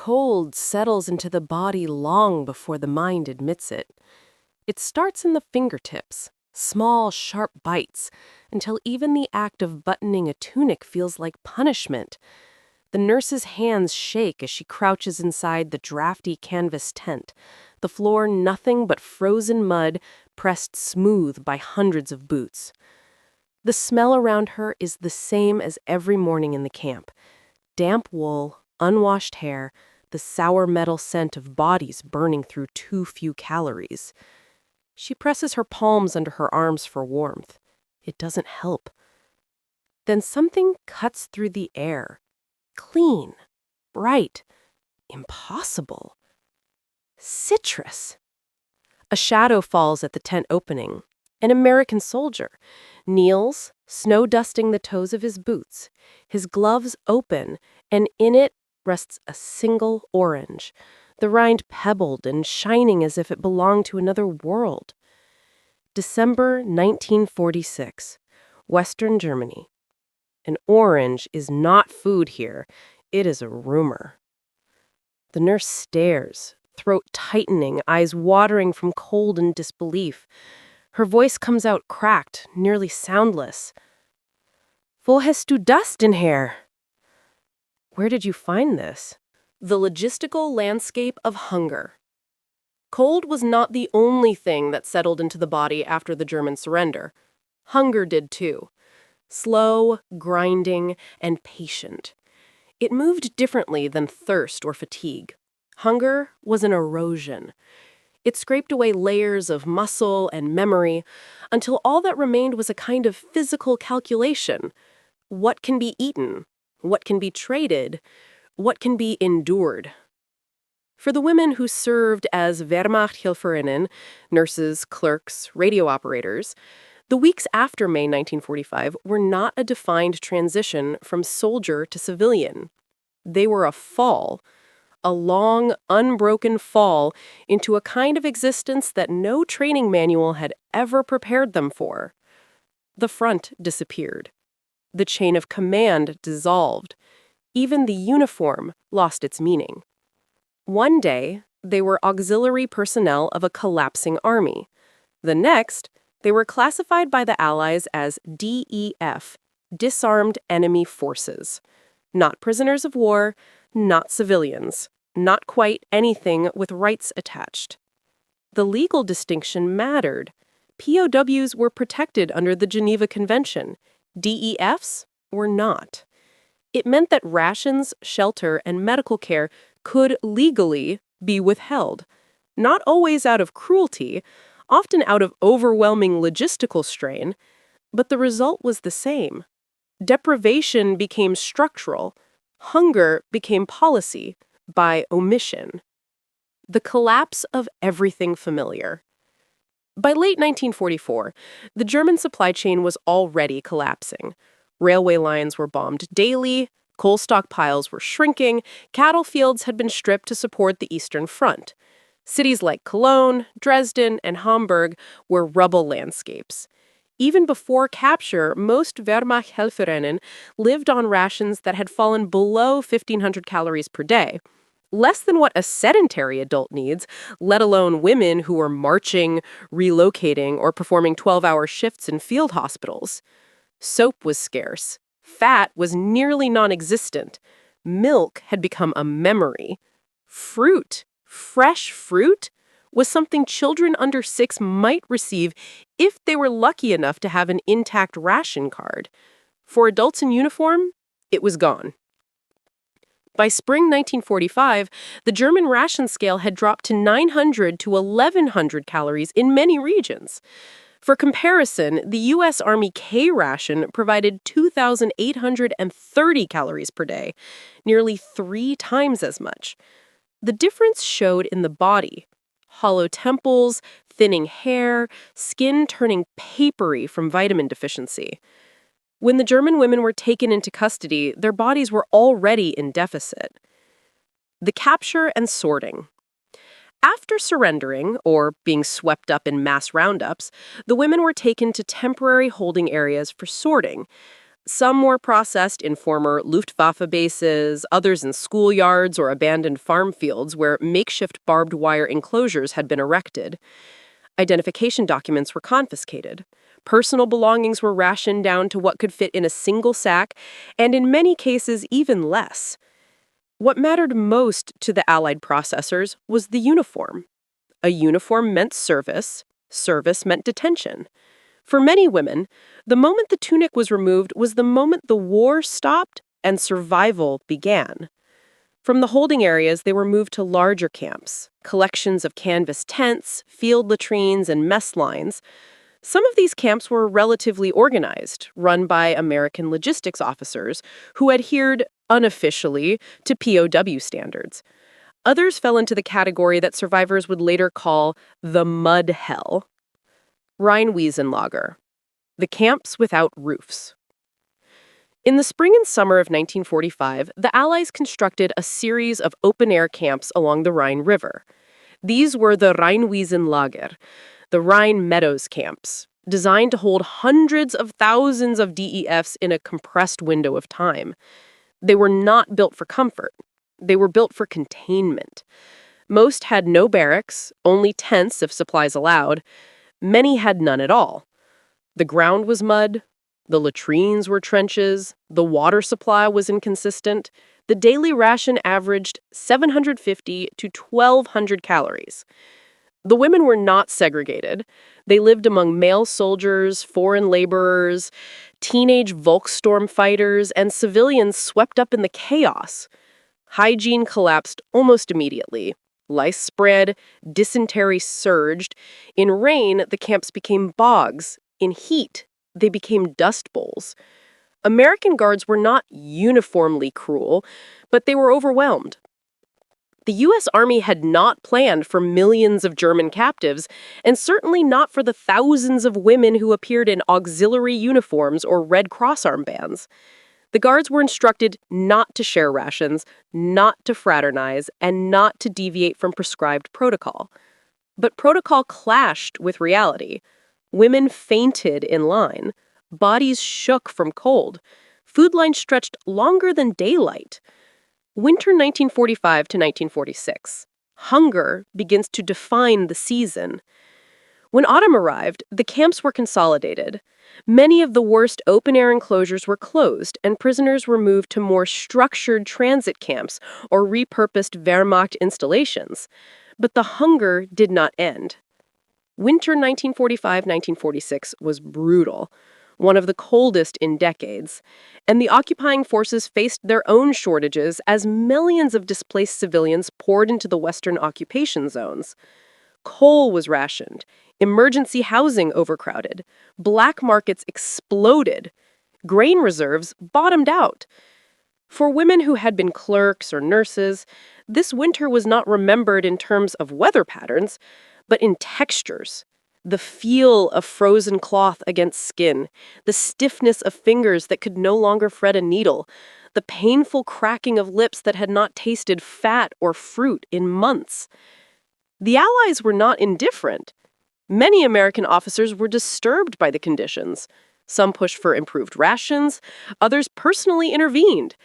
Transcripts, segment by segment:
cold settles into the body long before the mind admits it. It starts in the fingertips, small, sharp bites, until even the act of buttoning a tunic feels like punishment. The nurse's hands shake as she crouches inside the drafty canvas tent, the floor nothing but frozen mud pressed smooth by hundreds of boots. The smell around her is the same as every morning in the camp. Damp wool, unwashed hair, the sour metal scent of bodies burning through too few calories. She presses her palms under her arms for warmth. It doesn't help. Then something cuts through the air. Clean, bright, impossible. Citrus. A shadow falls at the tent opening. An American soldier kneels, snow dusting the toes of his boots, his gloves open, and in it rests a single orange, the rind pebbled and shining as if it belonged to another world. December 1946, Western Germany. An orange is not food here, it is a rumor. The nurse stares, throat tightening, eyes watering from cold and disbelief. Her voice comes out cracked, nearly soundless. Wo hast du das denn her? Where did you find this? The logistical landscape of hunger. Cold was not the only thing that settled into the body after the German surrender. Hunger did too. Slow, grinding, and patient. It moved differently than thirst or fatigue. Hunger was an erosion. It scraped away layers of muscle and memory until all that remained was a kind of physical calculation. What can be eaten? What can be traded? What can be endured? For the women who served as Wehrmachthelferinnen, nurses, clerks, radio operators, the weeks after May 1945 were not a defined transition from soldier to civilian. They were a fall. A long, unbroken fall into a kind of existence that no training manual had ever prepared them for. The front disappeared. The chain of command dissolved. Even the uniform lost its meaning. One day, they were auxiliary personnel of a collapsing army. The next, they were classified by the Allies as DEF, disarmed enemy forces. Not prisoners of war, not civilians. Not quite anything with rights attached. The legal distinction mattered. POWs were protected under the Geneva Convention. DEFs were not. It meant that rations, shelter, and medical care could legally be withheld. Not always out of cruelty, often out of overwhelming logistical strain, but the result was the same. Deprivation became structural. Hunger became policy. By omission. The collapse of everything familiar. By late 1944, the German supply chain was already collapsing. Railway lines were bombed daily, coal stockpiles were shrinking, cattle fields had been stripped to support the Eastern Front. Cities like Cologne, Dresden, and Hamburg were rubble landscapes. Even before capture, most Wehrmachthelferinnen lived on rations that had fallen below 1,500 calories per day. Less than what a sedentary adult needs, let alone women who were marching, relocating, or performing 12-hour shifts in field hospitals. Soap was scarce. Fat was nearly non-existent. Milk had become a memory. Fruit, fresh fruit, was something children under 6 might receive if they were lucky enough to have an intact ration card. For adults in uniform, it was gone. By spring 1945, the German ration scale had dropped to 900 to 1,100 calories in many regions. For comparison, the U.S. Army K ration provided 2,830 calories per day, nearly 3 times as much. The difference showed in the body. Hollow temples, thinning hair, skin turning papery from vitamin deficiency. When the German women were taken into custody, their bodies were already in deficit. The capture and sorting. After surrendering, or being swept up in mass roundups, the women were taken to temporary holding areas for sorting. Some were processed in former Luftwaffe bases, others in schoolyards or abandoned farm fields where makeshift barbed wire enclosures had been erected. Identification documents were confiscated. Personal belongings were rationed down to what could fit in a single sack, and in many cases, even less. What mattered most to the Allied processors was the uniform. A uniform meant service, service meant detention. For many women, the moment the tunic was removed was the moment the war stopped and survival began. From the holding areas, they were moved to larger camps, collections of canvas tents, field latrines, and mess lines. Some of these camps were relatively organized, run by American logistics officers who adhered unofficially to POW standards. Others fell into the category that survivors would later call the mud hell. Rheinwiesenlager, the camps without roofs. In the spring and summer of 1945, the Allies constructed a series of open-air camps along the Rhine River. These were the Rheinwiesenlager, the Rhine Meadows camps, designed to hold hundreds of thousands of DEFs in a compressed window of time. They were not built for comfort. They were built for containment. Most had no barracks, only tents if supplies allowed. Many had none at all. The ground was mud, the latrines were trenches, the water supply was inconsistent. The daily ration averaged 750 to 1,200 calories. The women were not segregated. They lived among male soldiers, foreign laborers, teenage Volkssturm fighters, and civilians swept up in the chaos. Hygiene collapsed almost immediately. Lice spread, dysentery surged. In rain, the camps became bogs. In heat, they became dust bowls. American guards were not uniformly cruel, but they were overwhelmed. The U.S. Army had not planned for millions of German captives, and certainly not for the thousands of women who appeared in auxiliary uniforms or Red Cross armbands. The guards were instructed not to share rations, not to fraternize, and not to deviate from prescribed protocol. But protocol clashed with reality. Women fainted in line. Bodies shook from cold. Food lines stretched longer than daylight. Winter 1945 to 1946. Hunger begins to define the season. When autumn arrived, the camps were consolidated. Many of the worst open-air enclosures were closed, and prisoners were moved to more structured transit camps or repurposed Wehrmacht installations. But the hunger did not end. Winter 1945-1946 was brutal, one of the coldest in decades, and the occupying forces faced their own shortages as millions of displaced civilians poured into the Western occupation zones. Coal was rationed, emergency housing overcrowded, black markets exploded, grain reserves bottomed out. For women who had been clerks or nurses, this winter was not remembered in terms of weather patterns, but in textures. The feel of frozen cloth against skin, the stiffness of fingers that could no longer thread a needle, the painful cracking of lips that had not tasted fat or fruit in months. The Allies were not indifferent. Many American officers were disturbed by the conditions. Some pushed for improved rations, others personally intervened.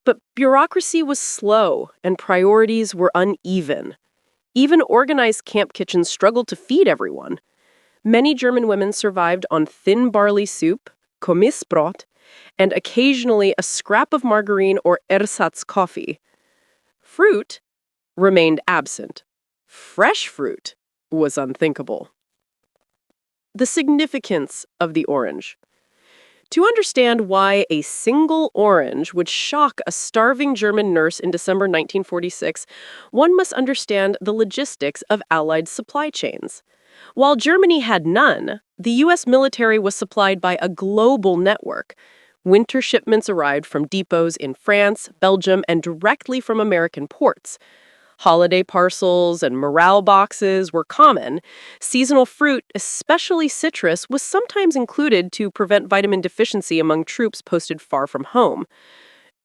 But bureaucracy was slow and priorities were uneven. Even organized camp kitchens struggled to feed everyone. Many German women survived on thin barley soup, Kommissbrot, and occasionally a scrap of margarine or ersatz coffee. Fruit remained absent. Fresh fruit was unthinkable. The significance of the orange. To understand why a single orange would shock a starving German nurse in December 1946, one must understand the logistics of Allied supply chains. While Germany had none, the U.S. military was supplied by a global network. Winter shipments arrived from depots in France, Belgium, and directly from American ports. Holiday parcels and morale boxes were common. Seasonal fruit, especially citrus, was sometimes included to prevent vitamin deficiency among troops posted far from home.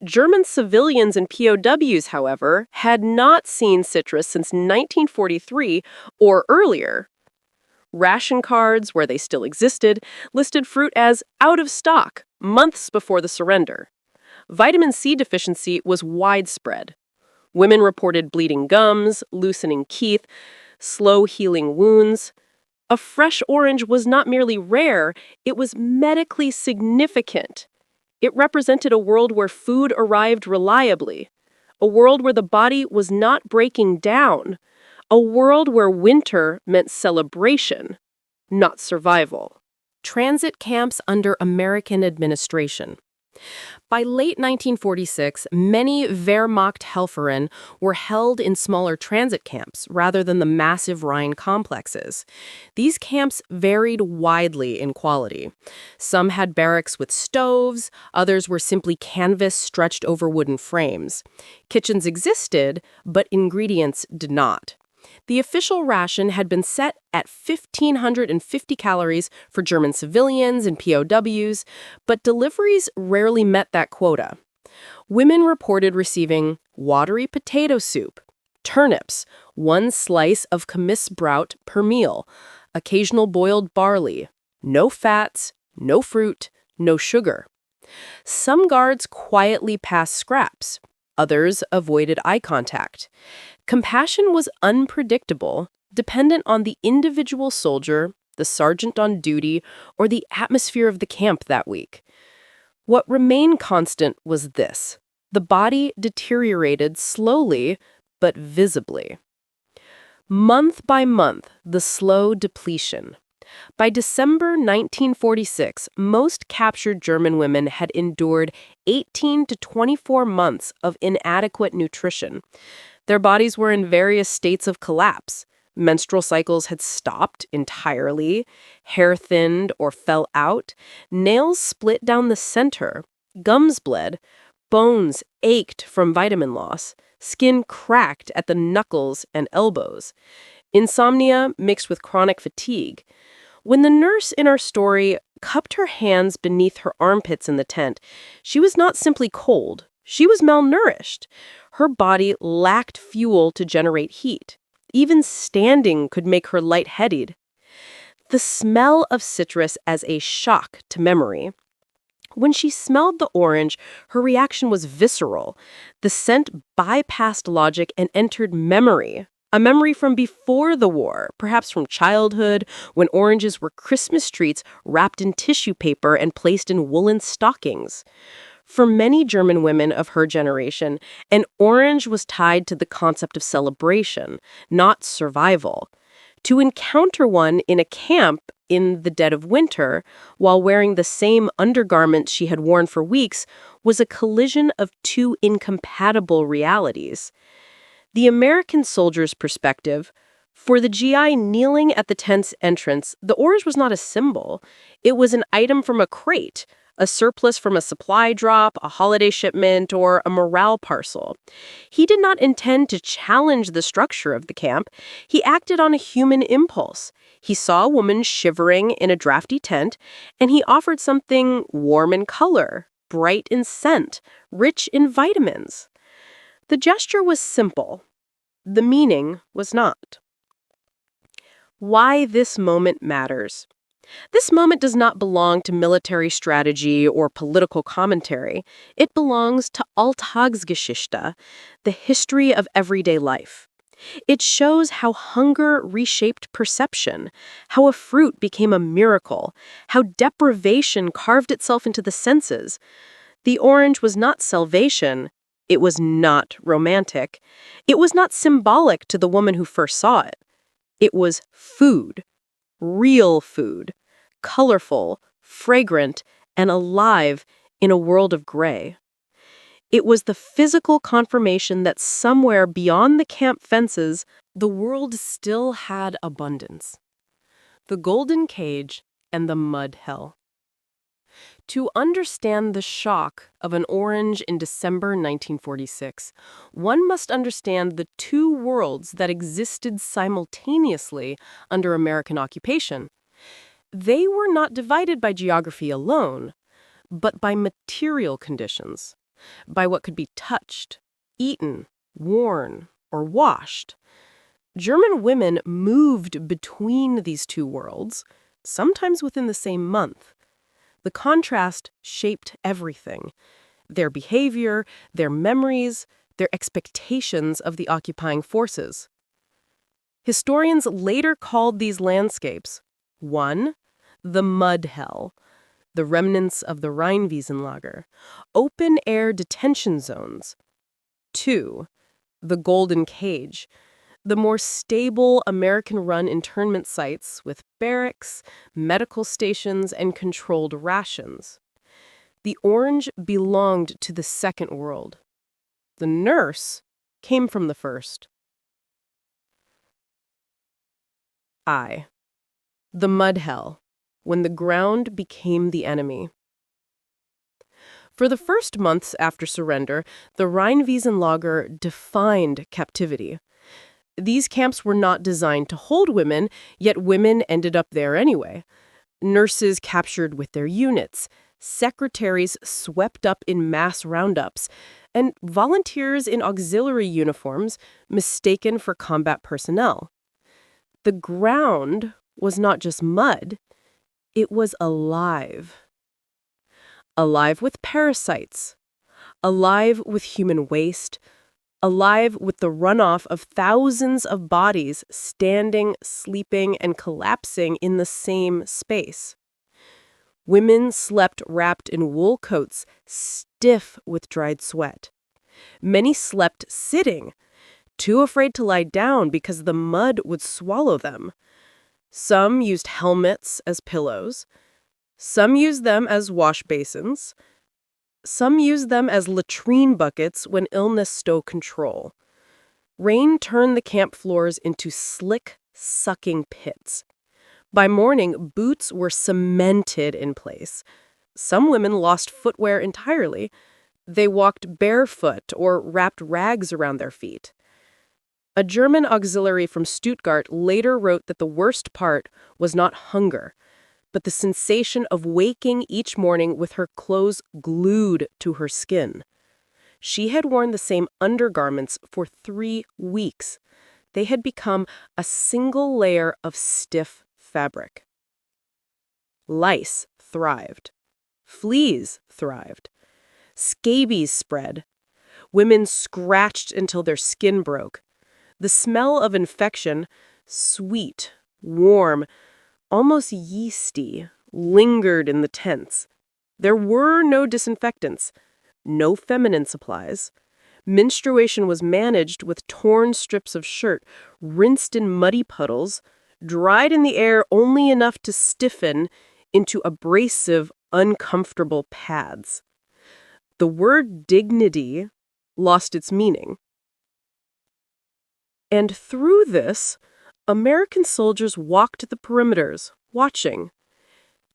German civilians and POWs, however, had not seen citrus since 1943 or earlier. Ration cards, where they still existed, listed fruit as out of stock months before the surrender. Vitamin C deficiency was widespread. Women reported bleeding gums, loosening teeth, slow healing wounds. A fresh orange was not merely rare, it was medically significant. It represented a world where food arrived reliably, a world where the body was not breaking down, a world where winter meant celebration, not survival. Transit camps under American administration. By late 1946, many Wehrmachthelferinnen were held in smaller transit camps rather than the massive Rhine complexes. These camps varied widely in quality. Some had barracks with stoves, others were simply canvas stretched over wooden frames. Kitchens existed, but ingredients did not. The official ration had been set at 1,550 calories for German civilians and POWs, but deliveries rarely met that quota. Women reported receiving watery potato soup, turnips, one slice of Kommissbraut per meal, occasional boiled barley, no fats, no fruit, no sugar. Some guards quietly passed scraps. Others avoided eye contact. Compassion was unpredictable, dependent on the individual soldier, the sergeant on duty, or the atmosphere of the camp that week. What remained constant was this: the body deteriorated slowly, but visibly. Month by month, the slow depletion. By December 1946, most captured German women had endured 18 to 24 months of inadequate nutrition. Their bodies were in various states of collapse. Menstrual cycles had stopped entirely, hair thinned or fell out, nails split down the center, gums bled, bones ached from vitamin loss, skin cracked at the knuckles and elbows. Insomnia mixed with chronic fatigue. When the nurse in our story cupped her hands beneath her armpits in the tent, she was not simply cold, she was malnourished. Her body lacked fuel to generate heat. Even standing could make her lightheaded. The smell of citrus as a shock to memory. When she smelled the orange, her reaction was visceral. The scent bypassed logic and entered memory. A memory from before the war, perhaps from childhood, when oranges were Christmas treats wrapped in tissue paper and placed in woolen stockings. For many German women of her generation, an orange was tied to the concept of celebration, not survival. To encounter one in a camp in the dead of winter, while wearing the same undergarments she had worn for weeks, was a collision of two incompatible realities. The American soldier's perspective: for the GI kneeling at the tent's entrance, the orange was not a symbol. It was an item from a crate, a surplus from a supply drop, a holiday shipment, or a morale parcel. He did not intend to challenge the structure of the camp. He acted on a human impulse. He saw a woman shivering in a drafty tent, and he offered something warm in color, bright in scent, rich in vitamins. The gesture was simple. The meaning was not. Why this moment matters. This moment does not belong to military strategy or political commentary. It belongs to Alltagsgeschichte, the history of everyday life. It shows how hunger reshaped perception, how a fruit became a miracle, how deprivation carved itself into the senses. The orange was not salvation. It was not romantic. It was not symbolic to the woman who first saw it. It was food, real food, colorful, fragrant, and alive in a world of gray. It was the physical confirmation that somewhere beyond the camp fences, the world still had abundance. The golden cage and the mud hell. To understand the shock of an orange in December 1946, one must understand the two worlds that existed simultaneously under American occupation. They were not divided by geography alone, but by material conditions, by what could be touched, eaten, worn, or washed. German women moved between these two worlds, sometimes within the same month. The contrast shaped everything: their behavior, their memories, their expectations of the occupying forces. Historians later called these landscapes: 1. The mud hell, the remnants of the Rheinwiesenlager, open-air detention zones. 2. The golden cage, the more stable American-run internment sites with barracks, medical stations, and controlled rations. The orange belonged to the second world. The nurse came from the first. The mud hell, when the ground became the enemy. For the first months after surrender, the Rheinwiesenlager defined captivity. These camps were not designed to hold women, yet women ended up there anyway. Nurses captured with their units, secretaries swept up in mass roundups, and volunteers in auxiliary uniforms mistaken for combat personnel. The ground was not just mud, it was alive. Alive with parasites, alive with human waste, alive with the runoff of thousands of bodies standing, sleeping, and collapsing in the same space. Women slept wrapped in wool coats, stiff with dried sweat. Many slept sitting, too afraid to lie down because the mud would swallow them. Some used helmets as pillows. Some used them as wash basins. Some used them as latrine buckets when illness stole control. Rain turned the camp floors into slick, sucking pits. By morning, boots were cemented in place. Some women lost footwear entirely. They walked barefoot or wrapped rags around their feet. A German auxiliary from Stuttgart later wrote that the worst part was not hunger, but the sensation of waking each morning with her clothes glued to her skin. She had worn the same undergarments for 3 weeks. They had become a single layer of stiff fabric. Lice thrived. Fleas thrived. Scabies spread. Women scratched until their skin broke. The smell of infection, sweet, warm, almost yeasty, lingered in the tents. There were no disinfectants, no feminine supplies. Menstruation was managed with torn strips of shirt, rinsed in muddy puddles, dried in the air only enough to stiffen into abrasive, uncomfortable pads. The word dignity lost its meaning. And through this, American soldiers walked the perimeters, watching.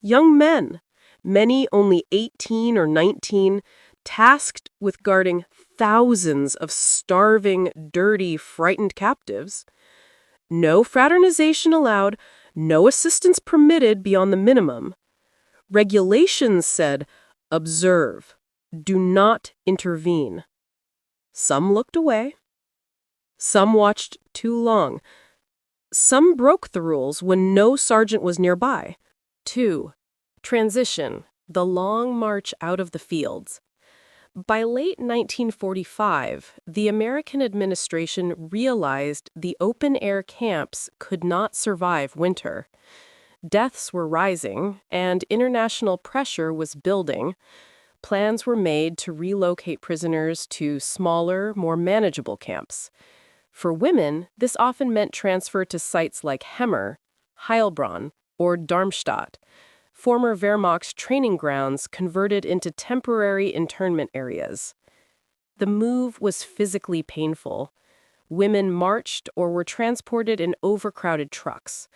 Young men, many only 18 or 19, tasked with guarding thousands of starving, dirty, frightened captives. No fraternization allowed, no assistance permitted beyond the minimum. Regulations said, observe, do not intervene. Some looked away. Some watched too long. Some broke the rules when no sergeant was nearby. 2. Transition, the long march out of the fields. By late 1945, the American administration realized the open-air camps could not survive winter. Deaths were rising, and international pressure was building. Plans were made to relocate prisoners to smaller, more manageable camps. For women, this often meant transfer to sites like Hemmer, Heilbronn, or Darmstadt, former Wehrmacht's training grounds converted into temporary internment areas. The move was physically painful. Women marched or were transported in overcrowded trucks.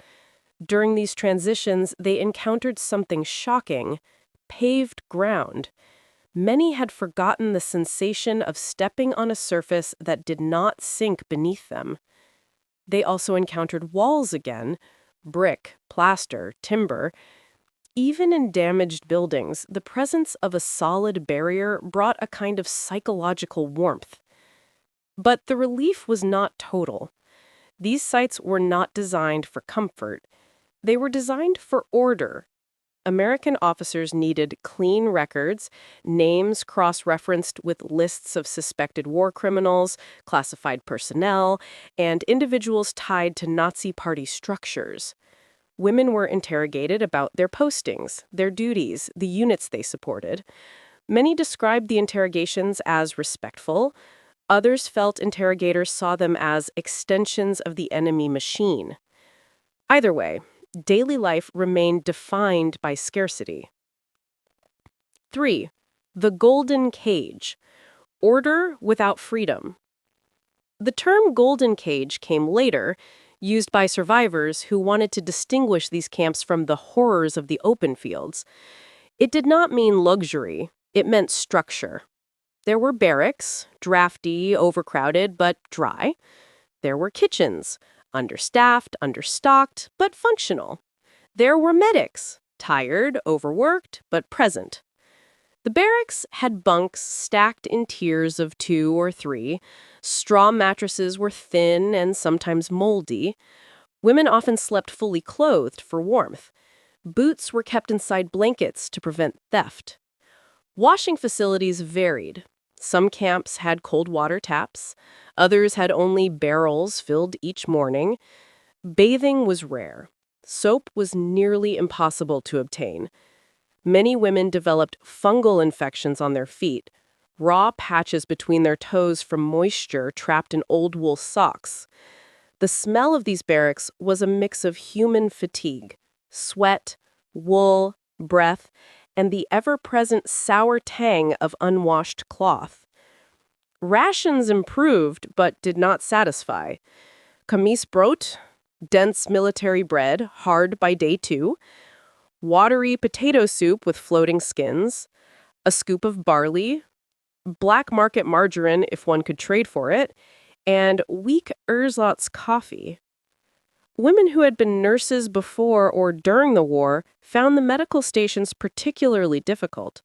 During these transitions, they encountered something shocking: paved ground. Many had forgotten the sensation of stepping on a surface that did not sink beneath them. They also encountered walls again: brick, plaster, timber. Even in damaged buildings, the presence of a solid barrier brought a kind of psychological warmth. But the relief was not total. These sites were not designed for comfort. They were designed for order. American officers needed clean records, names cross-referenced with lists of suspected war criminals, classified personnel, and individuals tied to Nazi party structures. Women were interrogated about their postings, their duties, the units they supported. Many described the interrogations as respectful. Others felt interrogators saw them as extensions of the enemy machine. Either way, daily life remained defined by scarcity. 3. The golden cage. Order without freedom. The term golden cage came later, used by survivors who wanted to distinguish these camps from the horrors of the open fields. It did not mean luxury, it meant structure. There were barracks, drafty, overcrowded, but dry. There were kitchens, understaffed, understocked, but functional. There were medics, tired, overworked, but present. The barracks had bunks stacked in tiers of 2 or 3. Straw mattresses were thin and sometimes moldy. Women often slept fully clothed for warmth. Boots were kept inside blankets to prevent theft. Washing facilities varied. Some camps had cold water taps. Others had only barrels filled each morning. Bathing was rare. Soap was nearly impossible to obtain. Many women developed fungal infections on their feet, raw patches between their toes from moisture trapped in old wool socks. The smell of these barracks was a mix of human fatigue, sweat, wool, breath, and the ever-present sour tang of unwashed cloth. Rations improved but did not satisfy. Kamisbrot, dense military bread, hard by day 2, watery potato soup with floating skins, a scoop of barley, black market margarine if one could trade for it, and weak ersatz coffee. Women who had been nurses before or during the war found the medical stations particularly difficult.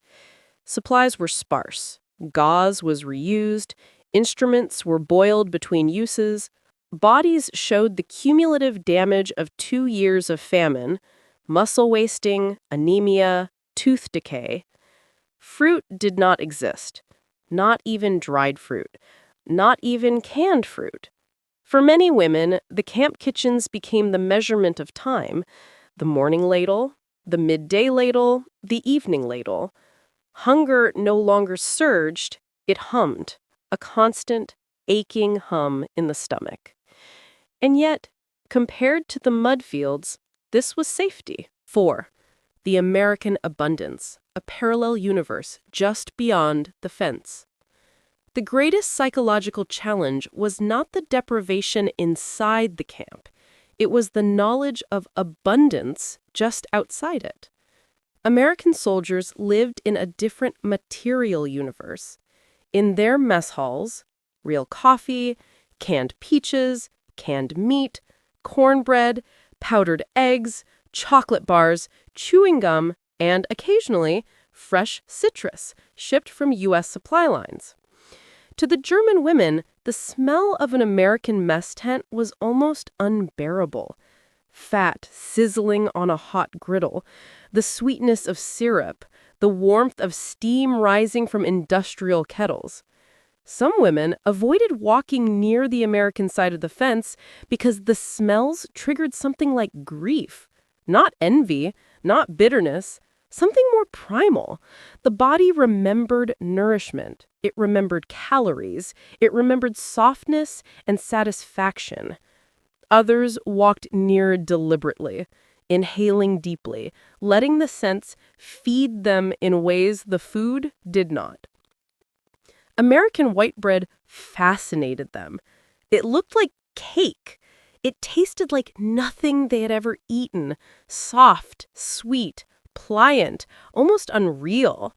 Supplies were sparse, gauze was reused, instruments were boiled between uses, bodies showed the cumulative damage of 2 years of famine, muscle wasting, anemia, tooth decay. Fruit did not exist, not even dried fruit, not even canned fruit. For many women, the camp kitchens became the measurement of time, the morning ladle, the midday ladle, the evening ladle. Hunger no longer surged, it hummed, a constant, aching hum in the stomach. And yet, compared to the mud fields, this was safety. 4. The American abundance, a parallel universe just beyond the fence. The greatest psychological challenge was not the deprivation inside the camp. It was the knowledge of abundance just outside it. American soldiers lived in a different material universe. In their mess halls, real coffee, canned peaches, canned meat, cornbread, powdered eggs, chocolate bars, chewing gum, and occasionally fresh citrus shipped from U.S. supply lines. To the German women, the smell of an American mess tent was almost unbearable. Fat sizzling on a hot griddle, the sweetness of syrup, the warmth of steam rising from industrial kettles. Some women avoided walking near the American side of the fence because the smells triggered something like grief. Not envy, not bitterness, something more primal. The body remembered nourishment. It remembered calories. It remembered softness and satisfaction. Others walked near deliberately, inhaling deeply, letting the scents feed them in ways the food did not. American white bread fascinated them. It looked like cake. It tasted like nothing they had ever eaten. Soft, sweet, pliant, almost unreal.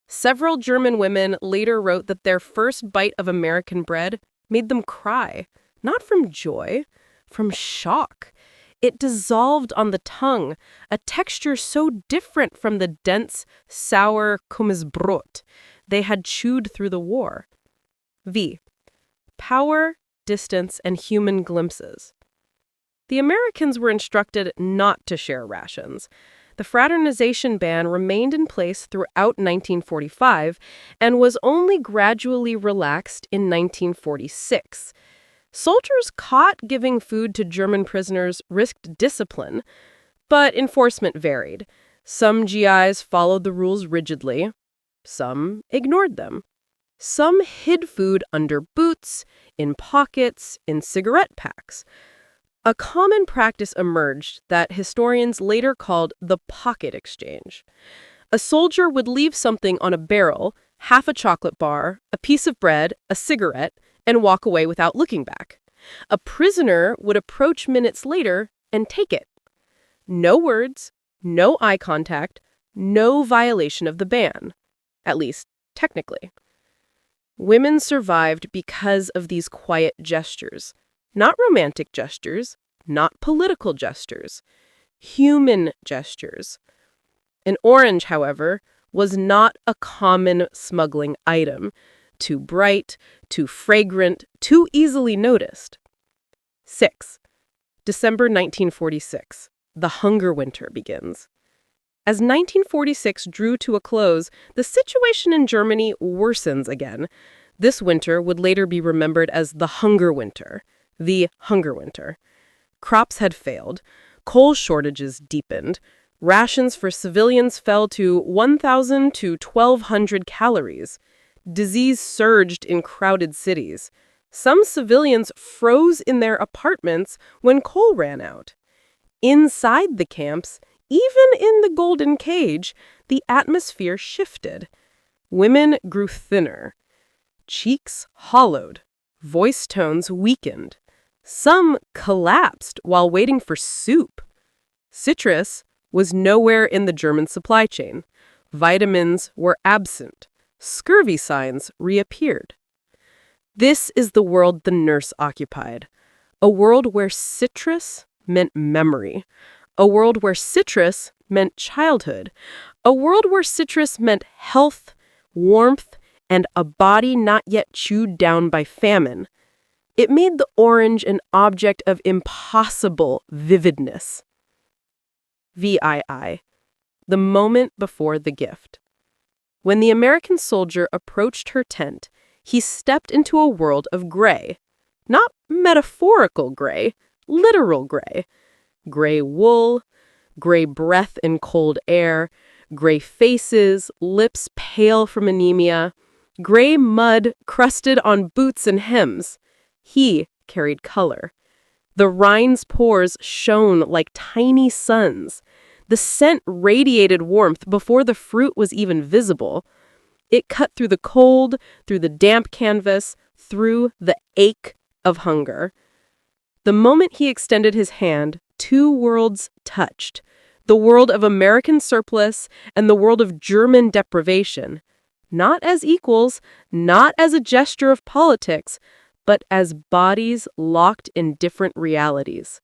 Several German women later wrote that their first bite of American bread made them cry, not from joy, from shock. It dissolved on the tongue, a texture so different from the dense, sour Kommissbrot they had chewed through the war. V. Power, distance, and human glimpses. The Americans were instructed not to share rations. The fraternization ban remained in place throughout 1945 and was only gradually relaxed in 1946. Soldiers caught giving food to German prisoners risked discipline, but enforcement varied. Some GIs followed the rules rigidly, some ignored them. Some hid food under boots, in pockets, in cigarette packs. A common practice emerged that historians later called the pocket exchange. A soldier would leave something on a barrel, half a chocolate bar, a piece of bread, a cigarette, and walk away without looking back. A prisoner would approach minutes later and take it. No words, no eye contact, no violation of the ban, at least technically. Women survived because of these quiet gestures. Not romantic gestures, not political gestures, human gestures. An orange, however, was not a common smuggling item, too bright, too fragrant, too easily noticed. 6. December 1946. The hunger winter begins. As 1946 drew to a close, the situation in Germany worsens again. This winter would later be remembered as the hunger winter. The hunger winter. Crops had failed. Coal shortages deepened. Rations for civilians fell to 1,000 to 1,200 calories. Disease surged in crowded cities. Some civilians froze in their apartments when coal ran out. Inside the camps, even in the golden cage, the atmosphere shifted. Women grew thinner. Cheeks hollowed. Voice tones weakened. Some collapsed while waiting for soup. Citrus was nowhere in the German supply chain. Vitamins were absent. Scurvy signs reappeared. This is the world the nurse occupied. A world where citrus meant memory. A world where citrus meant childhood. A world where citrus meant health, warmth, and a body not yet chewed down by famine. It made the orange an object of impossible vividness. VII. The moment before the gift. When the American soldier approached her tent, he stepped into a world of gray. Not metaphorical gray, literal gray. Gray wool, gray breath in cold air, gray faces, lips pale from anemia, gray mud crusted on boots and hems. He carried color. The Rhine's pores shone like tiny suns. The scent radiated warmth before the fruit was even visible. It cut through the cold, through the damp canvas, through the ache of hunger. The moment he extended his hand, two worlds touched. The world of American surplus and the world of German deprivation. Not as equals, not as a gesture of politics, but as bodies locked in different realities.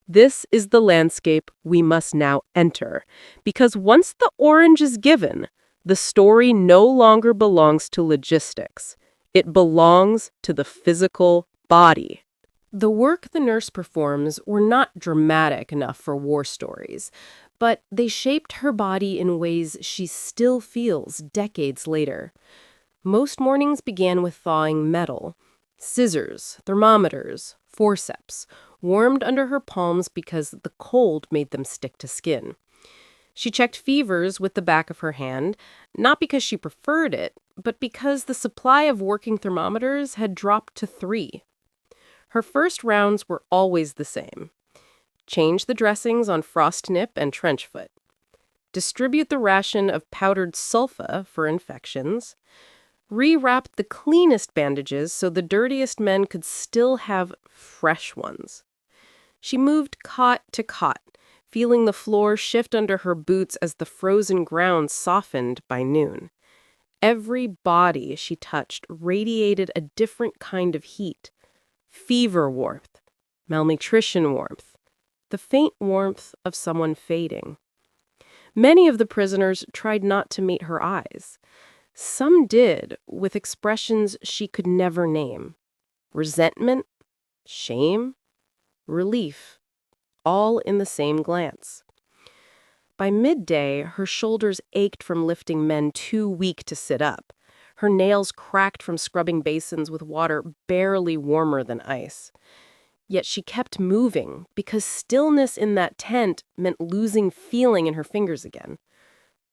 This is the landscape we must now enter, because once the orange is given, the story no longer belongs to logistics. It belongs to the physical body. The work the nurse performs were not dramatic enough for war stories, but they shaped her body in ways she still feels decades later. Most mornings began with thawing metal. Scissors, thermometers, forceps, warmed under her palms because the cold made them stick to skin. She checked fevers with the back of her hand, not because she preferred it, but because the supply of working thermometers had dropped to 3. Her first rounds were always the same. Change the dressings on frost nip and trench foot. Distribute the ration of powdered sulfa for infections. Rewrap the cleanest bandages so the dirtiest men could still have fresh ones. She moved cot to cot, feeling the floor shift under her boots as the frozen ground softened by noon. Every body she touched radiated a different kind of heat. Fever warmth, malnutrition warmth, the faint warmth of someone fading. Many of the prisoners tried not to meet her eyes. Some did, with expressions she could never name. Resentment, shame, relief, all in the same glance. By midday, her shoulders ached from lifting men too weak to sit up. Her nails cracked from scrubbing basins with water barely warmer than ice. Yet she kept moving because stillness in that tent meant losing feeling in her fingers again.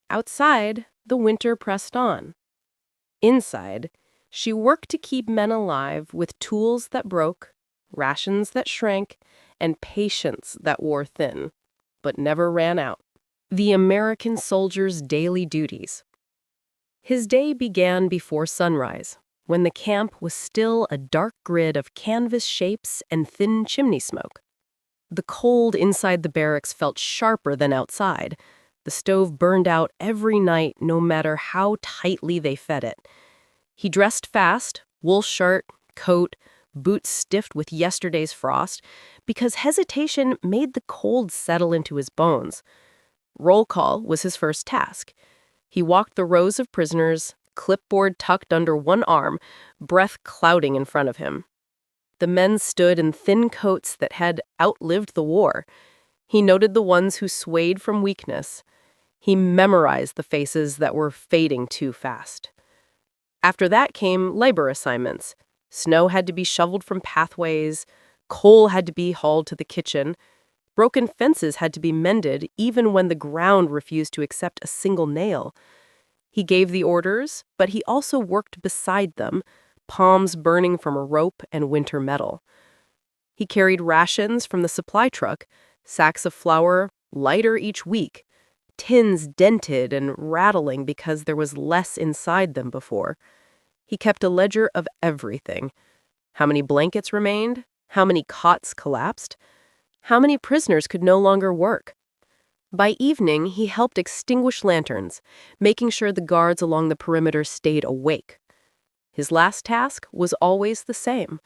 Outside, the winter pressed on. Inside, she worked to keep men alive with tools that broke, rations that shrank, and patience that wore thin, but never ran out. The American soldier's daily duties. His day began before sunrise, when the camp was still a dark grid of canvas shapes and thin chimney smoke. The cold inside the barracks felt sharper than outside. The stove burned out every night, no matter how tightly they fed it. He dressed fast, wool shirt, coat, boots stiffed with yesterday's frost, because hesitation made the cold settle into his bones. Roll call was his first task. He walked the rows of prisoners, clipboard tucked under one arm, breath clouding in front of him. The men stood in thin coats that had outlived the war. He noted the ones who swayed from weakness. He memorized the faces that were fading too fast. After that came labor assignments. Snow had to be shoveled from pathways, coal had to be hauled to the kitchen, broken fences had to be mended even when the ground refused to accept a single nail. He gave the orders, but he also worked beside them, palms burning from a rope and winter metal. He carried rations from the supply truck, sacks of flour, lighter each week, tins dented and rattling because there was less inside them before. He kept a ledger of everything. How many blankets remained? How many cots collapsed? How many prisoners could no longer work? By evening, he helped extinguish lanterns, making sure the guards along the perimeter stayed awake. His last task was always the same: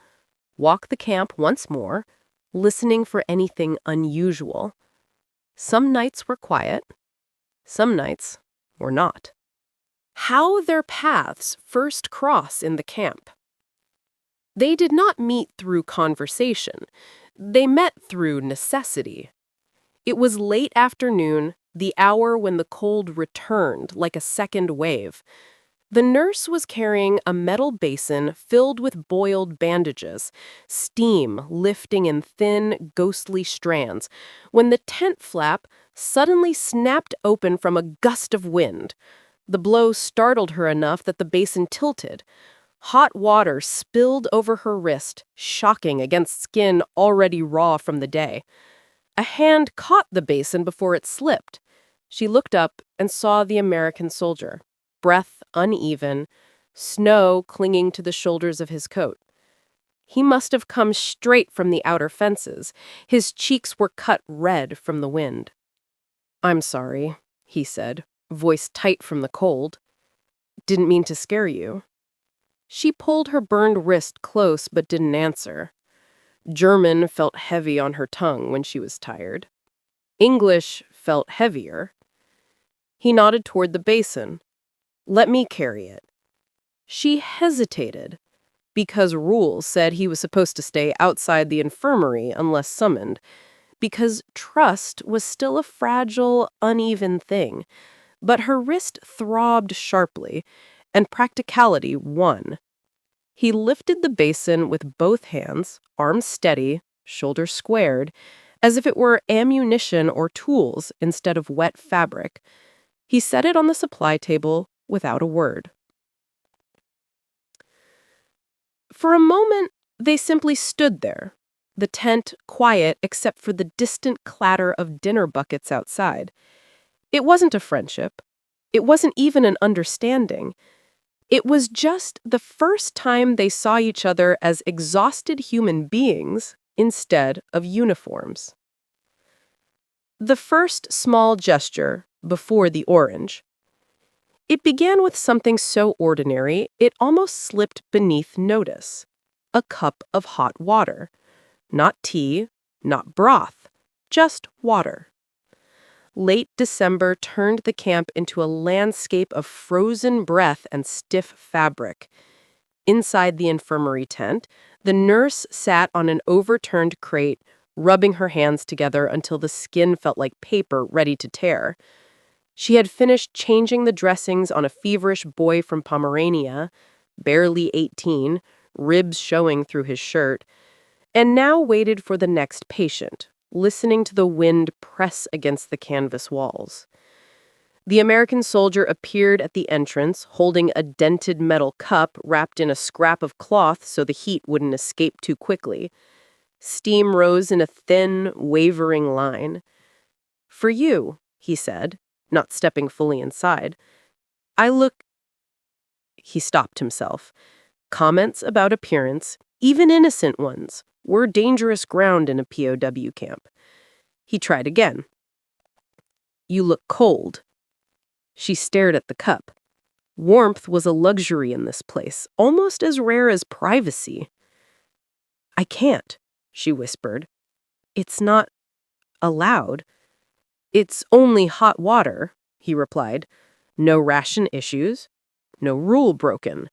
walk the camp once more, listening for anything unusual. Some nights were quiet, some nights were not. How their paths first cross in the camp. They did not meet through conversation. They met through necessity. It was late afternoon, the hour when the cold returned like a second wave. The nurse was carrying a metal basin filled with boiled bandages, steam lifting in thin, ghostly strands, when the tent flap suddenly snapped open from a gust of wind. The blow startled her enough that the basin tilted. Hot water spilled over her wrist, shocking against skin already raw from the day. A hand caught the basin before it slipped. She looked up and saw the American soldier, breath uneven, snow clinging to the shoulders of his coat. He must have come straight from the outer fences. His cheeks were cut red from the wind. "I'm sorry," he said, voice tight from the cold. "Didn't mean to scare you." She pulled her burned wrist close but didn't answer. German felt heavy on her tongue when she was tired. English felt heavier. He nodded toward the basin. "Let me carry it." She hesitated, because rules said he was supposed to stay outside the infirmary unless summoned, because trust was still a fragile, uneven thing. But her wrist throbbed sharply, and practicality won. He lifted the basin with both hands, arms steady, shoulders squared, as if it were ammunition or tools instead of wet fabric. He set it on the supply table without a word. For a moment, they simply stood there, the tent quiet except for the distant clatter of dinner buckets outside. It wasn't a friendship. It wasn't even an understanding. It was just the first time they saw each other as exhausted human beings instead of uniforms. The first small gesture before the orange. It began with something so ordinary it almost slipped beneath notice. A cup of hot water. Not tea, not broth, just water. Late December turned the camp into a landscape of frozen breath and stiff fabric. Inside the infirmary tent, the nurse sat on an overturned crate, rubbing her hands together until the skin felt like paper ready to tear. She had finished changing the dressings on a feverish boy from Pomerania, barely 18, ribs showing through his shirt, and now waited for the next patient, listening to the wind press against the canvas walls. The American soldier appeared at the entrance, holding a dented metal cup wrapped in a scrap of cloth so the heat wouldn't escape too quickly. Steam rose in a thin, wavering line. "For you," he said, not stepping fully inside. "I look—" He stopped himself. Comments about appearance, even innocent ones, were dangerous ground in a POW camp. He tried again. "You look cold." She stared at the cup. Warmth was a luxury in this place, almost as rare as privacy. "I can't," she whispered. "It's not allowed." "It's only hot water," he replied. "No ration issues. No rule broken."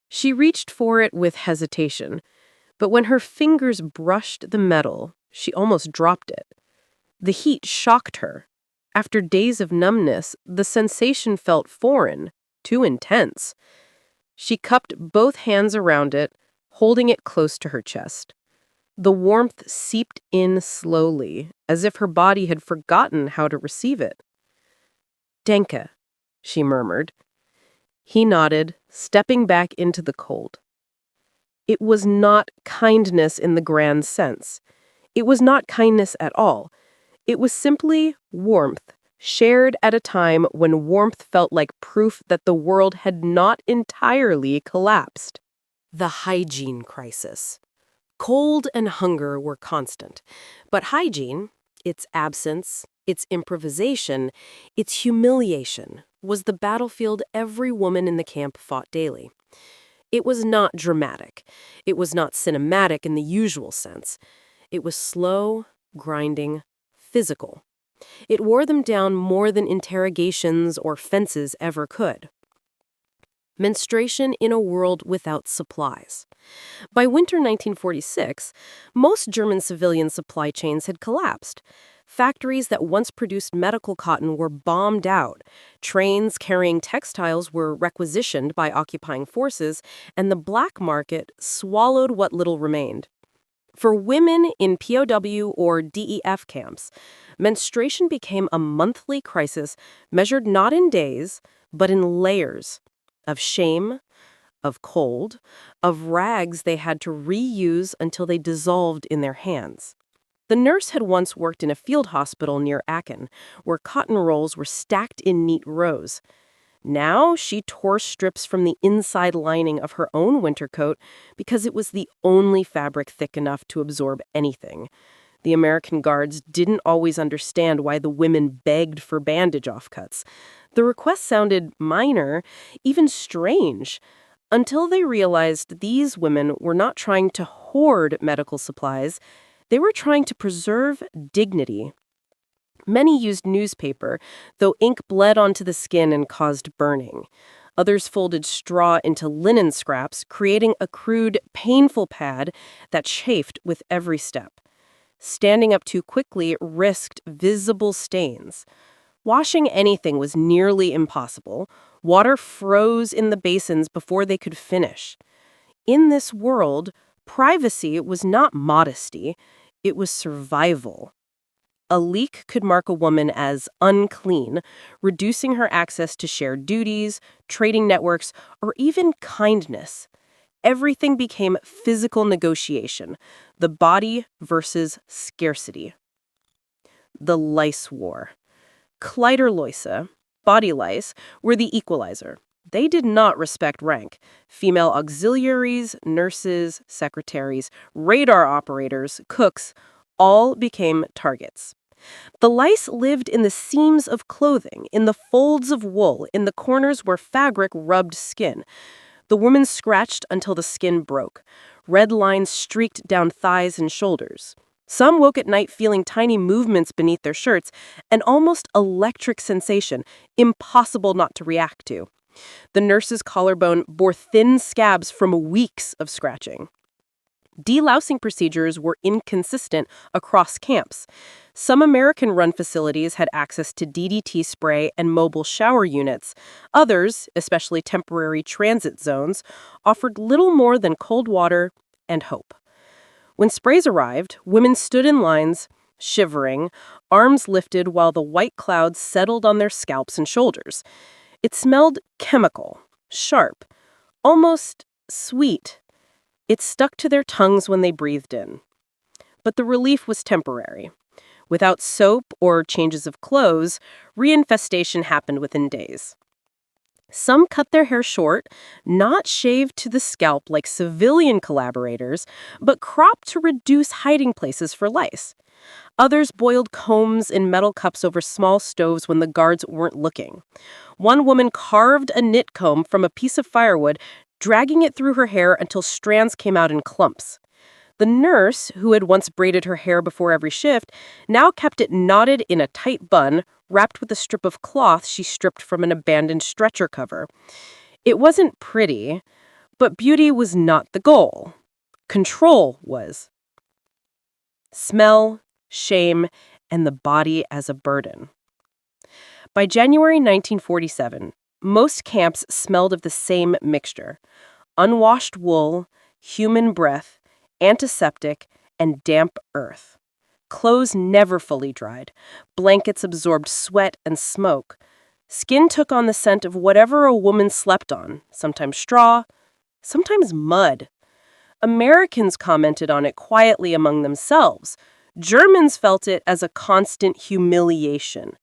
She reached for it with hesitation, but when her fingers brushed the metal, she almost dropped it. The heat shocked her. After days of numbness, the sensation felt foreign, too intense. She cupped both hands around it, holding it close to her chest. The warmth seeped in slowly, as if her body had forgotten how to receive it. "Danke," she murmured. He nodded, stepping back into the cold. It was not kindness in the grand sense. It was not kindness at all. It was simply warmth, shared at a time when warmth felt like proof that the world had not entirely collapsed. The hygiene crisis. Cold and hunger were constant, but hygiene, its absence, its improvisation, its humiliation, was the battlefield every woman in the camp fought daily. It was not dramatic. It was not cinematic in the usual sense. It was slow, grinding, physical. It wore them down more than interrogations or fences ever could. Menstruation in a world without supplies. By winter 1946, most German civilian supply chains had collapsed. Factories that once produced medical cotton were bombed out. Trains carrying textiles were requisitioned by occupying forces, and the black market swallowed what little remained. For women in POW or DEF camps, menstruation became a monthly crisis measured not in days, but in layers of shame, of cold, of rags they had to reuse until they dissolved in their hands. The nurse had once worked in a field hospital near Aachen, where cotton rolls were stacked in neat rows. Now she tore strips from the inside lining of her own winter coat because it was the only fabric thick enough to absorb anything. The American guards didn't always understand why the women begged for bandage offcuts. The request sounded minor, even strange, until they realized these women were not trying to hoard medical supplies. They were trying to preserve dignity. Many used newspaper, though ink bled onto the skin and caused burning. Others folded straw into linen scraps, creating a crude, painful pad that chafed with every step. Standing up too quickly risked visible stains. Washing anything was nearly impossible. Water froze in the basins before they could finish. In this world, privacy was not modesty, it was survival. A leak could mark a woman as unclean, reducing her access to shared duties, trading networks, or even kindness. Everything became physical negotiation, the body versus scarcity. The lice war. Kleiderläuse, body lice, were the equalizer. They did not respect rank. Female auxiliaries, nurses, secretaries, radar operators, cooks, all became targets. The lice lived in the seams of clothing, in the folds of wool, in the corners where fabric rubbed skin. The woman scratched until the skin broke. Red lines streaked down thighs and shoulders. Some woke at night feeling tiny movements beneath their shirts, an almost electric sensation, impossible not to react to. The nurse's collarbone bore thin scabs from weeks of scratching. Delousing procedures were inconsistent across camps. Some American-run facilities had access to DDT spray and mobile shower units. Others, especially temporary transit zones, offered little more than cold water and hope. When sprays arrived, women stood in lines, shivering, arms lifted while the white clouds settled on their scalps and shoulders. It smelled chemical, sharp, almost sweet. It stuck to their tongues when they breathed in. But the relief was temporary. Without soap or changes of clothes, reinfestation happened within days. Some cut their hair short, not shaved to the scalp like civilian collaborators, but cropped to reduce hiding places for lice. Others boiled combs in metal cups over small stoves when the guards weren't looking. One woman carved a knit comb from a piece of firewood, dragging it through her hair until strands came out in clumps. The nurse, who had once braided her hair before every shift, now kept it knotted in a tight bun, wrapped with a strip of cloth she stripped from an abandoned stretcher cover. It wasn't pretty, but beauty was not the goal. Control was. Smell, shame, and the body as a burden. By January 1947, most camps smelled of the same mixture: unwashed wool, human breath, antiseptic, and damp earth. Clothes never fully dried. Blankets absorbed sweat and smoke. Skin took on the scent of whatever a woman slept on, sometimes straw, sometimes mud. Americans commented on it quietly among themselves. Germans felt it as a constant humiliation.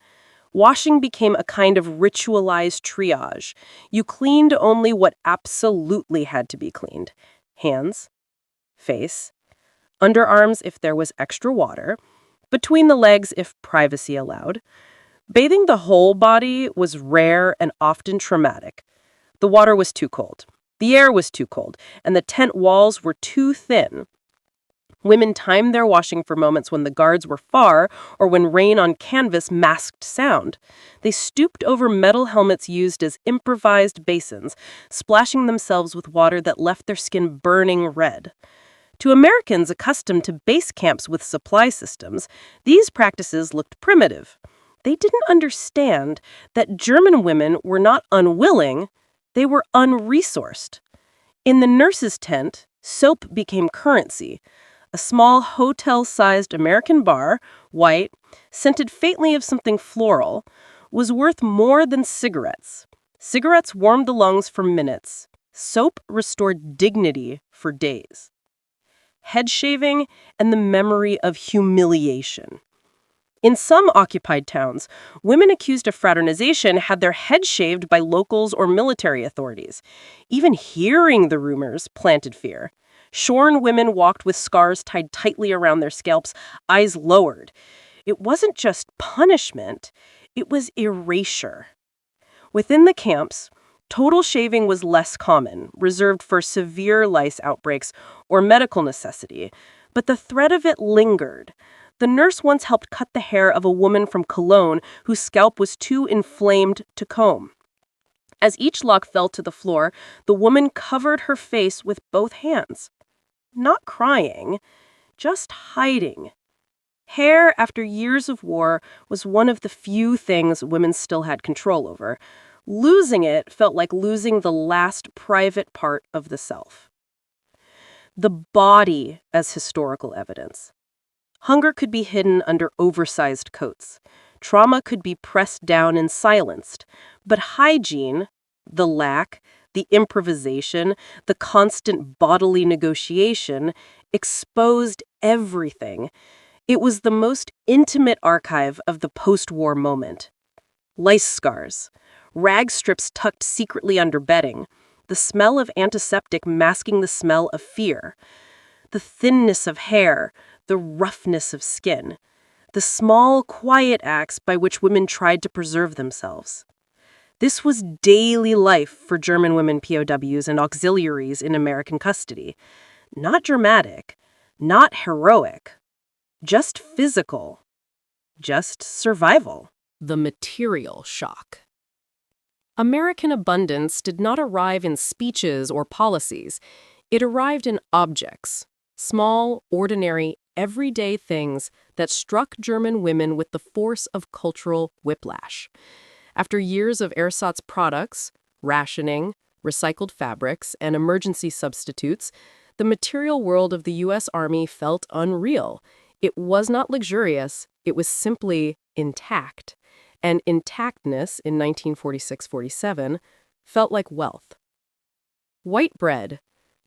Washing became a kind of ritualized triage. You cleaned only what absolutely had to be cleaned: hands, face, underarms if there was extra water, between the legs if privacy allowed. Bathing the whole body was rare and often traumatic. The water was too cold, the air was too cold, and the tent walls were too thin. Women timed their washing for moments when the guards were far or when rain on canvas masked sound. They stooped over metal helmets used as improvised basins, splashing themselves with water that left their skin burning red. To Americans accustomed to base camps with supply systems, these practices looked primitive. They didn't understand that German women were not unwilling, they were unresourced. In the nurse's tent, soap became currency. A small hotel-sized American bar, white, scented faintly of something floral, was worth more than cigarettes. Cigarettes warmed the lungs for minutes. Soap restored dignity for days. Head shaving and the memory of humiliation. In some occupied towns, women accused of fraternization had their heads shaved by locals or military authorities. Even hearing the rumors planted fear. Shorn women walked with scars tied tightly around their scalps, eyes lowered. It wasn't just punishment, it was erasure. Within the camps, total shaving was less common, reserved for severe lice outbreaks or medical necessity, but the threat of it lingered. The nurse once helped cut the hair of a woman from Cologne whose scalp was too inflamed to comb. As each lock fell to the floor, the woman covered her face with both hands. Not crying, just hiding. Hair, after years of war, was one of the few things women still had control over. Losing it felt like losing the last private part of the self. The body as historical evidence. Hunger could be hidden under oversized coats. Trauma could be pressed down and silenced. But hygiene, the lack, the improvisation, the constant bodily negotiation, exposed everything. It was the most intimate archive of the post-war moment. Lice scars, rag strips tucked secretly under bedding, the smell of antiseptic masking the smell of fear, the thinness of hair, the roughness of skin, the small, quiet acts by which women tried to preserve themselves. This was daily life for German women POWs and auxiliaries in American custody. Not dramatic, not heroic, just physical, just survival. The material shock. American abundance did not arrive in speeches or policies. It arrived in objects. Small, ordinary, everyday things that struck German women with the force of cultural whiplash. After years of ersatz products, rationing, recycled fabrics, and emergency substitutes, the material world of the U.S. Army felt unreal. It was not luxurious, it was simply intact. And intactness in 1946-47 felt like wealth. White bread,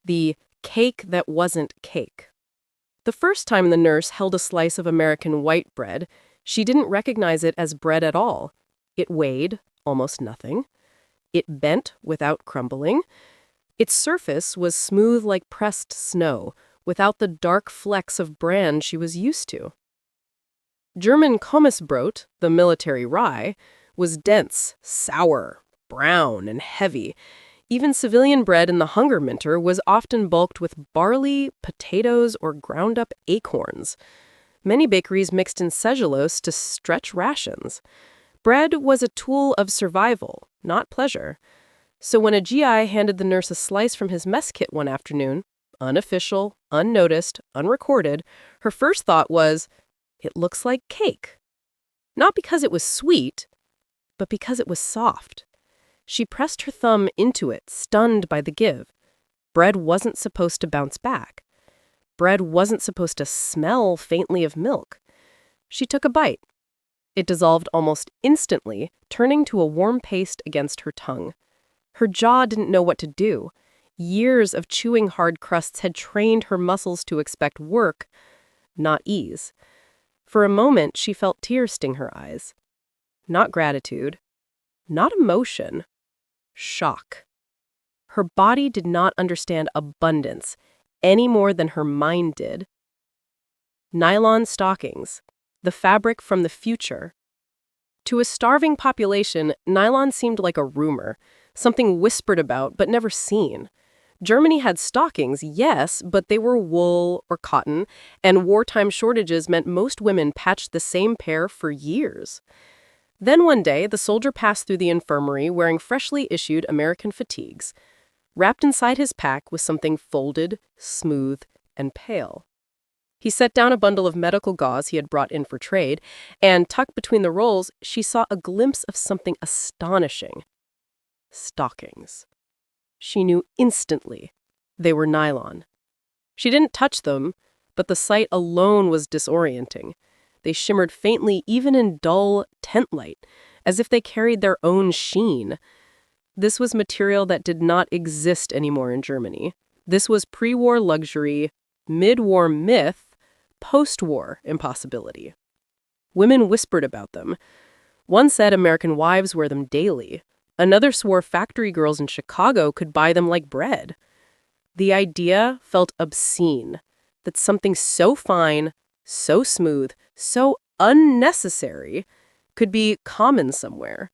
the cake that wasn't cake. The first time the nurse held a slice of American white bread, she didn't recognize it as bread at all. It weighed almost nothing. It bent without crumbling. Its surface was smooth like pressed snow, without the dark flecks of bran she was used to. German Kommissbrot, the military rye, was dense, sour, brown, and heavy. Even civilian bread in the Hungerminter was often bulked with barley, potatoes, or ground-up acorns. Many bakeries mixed in cellulose to stretch rations. Bread was a tool of survival, not pleasure. So when a GI handed the nurse a slice from his mess kit one afternoon, unofficial, unnoticed, unrecorded, her first thought was, "It looks like cake." Not because it was sweet, but because it was soft. She pressed her thumb into it, stunned by the give. Bread wasn't supposed to bounce back. Bread wasn't supposed to smell faintly of milk. She took a bite. It dissolved almost instantly, turning to a warm paste against her tongue. Her jaw didn't know what to do. Years of chewing hard crusts had trained her muscles to expect work, not ease. For a moment, she felt tears sting her eyes. Not gratitude, not emotion, shock. Her body did not understand abundance any more than her mind did. Nylon stockings, the fabric from the future. To a starving population, nylon seemed like a rumor, something whispered about but never seen. Germany had stockings, yes, but they were wool or cotton, and wartime shortages meant most women patched the same pair for years. Then one day, the soldier passed through the infirmary wearing freshly issued American fatigues. Wrapped inside his pack was something folded, smooth, and pale. He set down a bundle of medical gauze he had brought in for trade, and tucked between the rolls, she saw a glimpse of something astonishing. Stockings. She knew instantly they were nylon. She didn't touch them, but the sight alone was disorienting. They shimmered faintly even in dull tent light, as if they carried their own sheen. This was material that did not exist anymore in Germany. This was pre-war luxury, mid-war myth, post-war impossibility. Women whispered about them. One said American wives wear them daily. Another swore factory girls in Chicago could buy them like bread. The idea felt obscene, that something so fine, so smooth, so unnecessary could be common somewhere.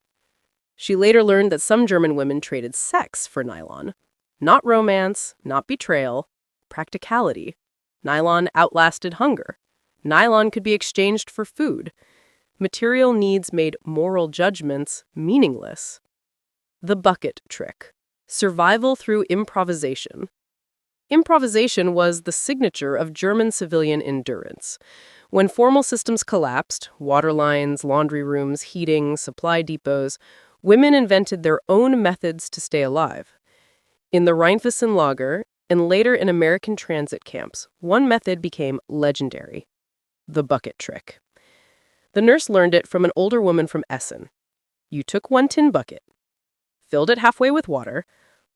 She later learned that some German women traded sex for nylon. Not romance, not betrayal, practicality. Nylon outlasted hunger. Nylon could be exchanged for food. Material needs made moral judgments meaningless. The bucket trick. Survival through improvisation. Improvisation was the signature of German civilian endurance. When formal systems collapsed, water lines, laundry rooms, heating, supply depots, women invented their own methods to stay alive. In the Rheinwiesenlager, and later in American transit camps, one method became legendary: the bucket trick. The nurse learned it from an older woman from Essen. You took one tin bucket, filled it halfway with water,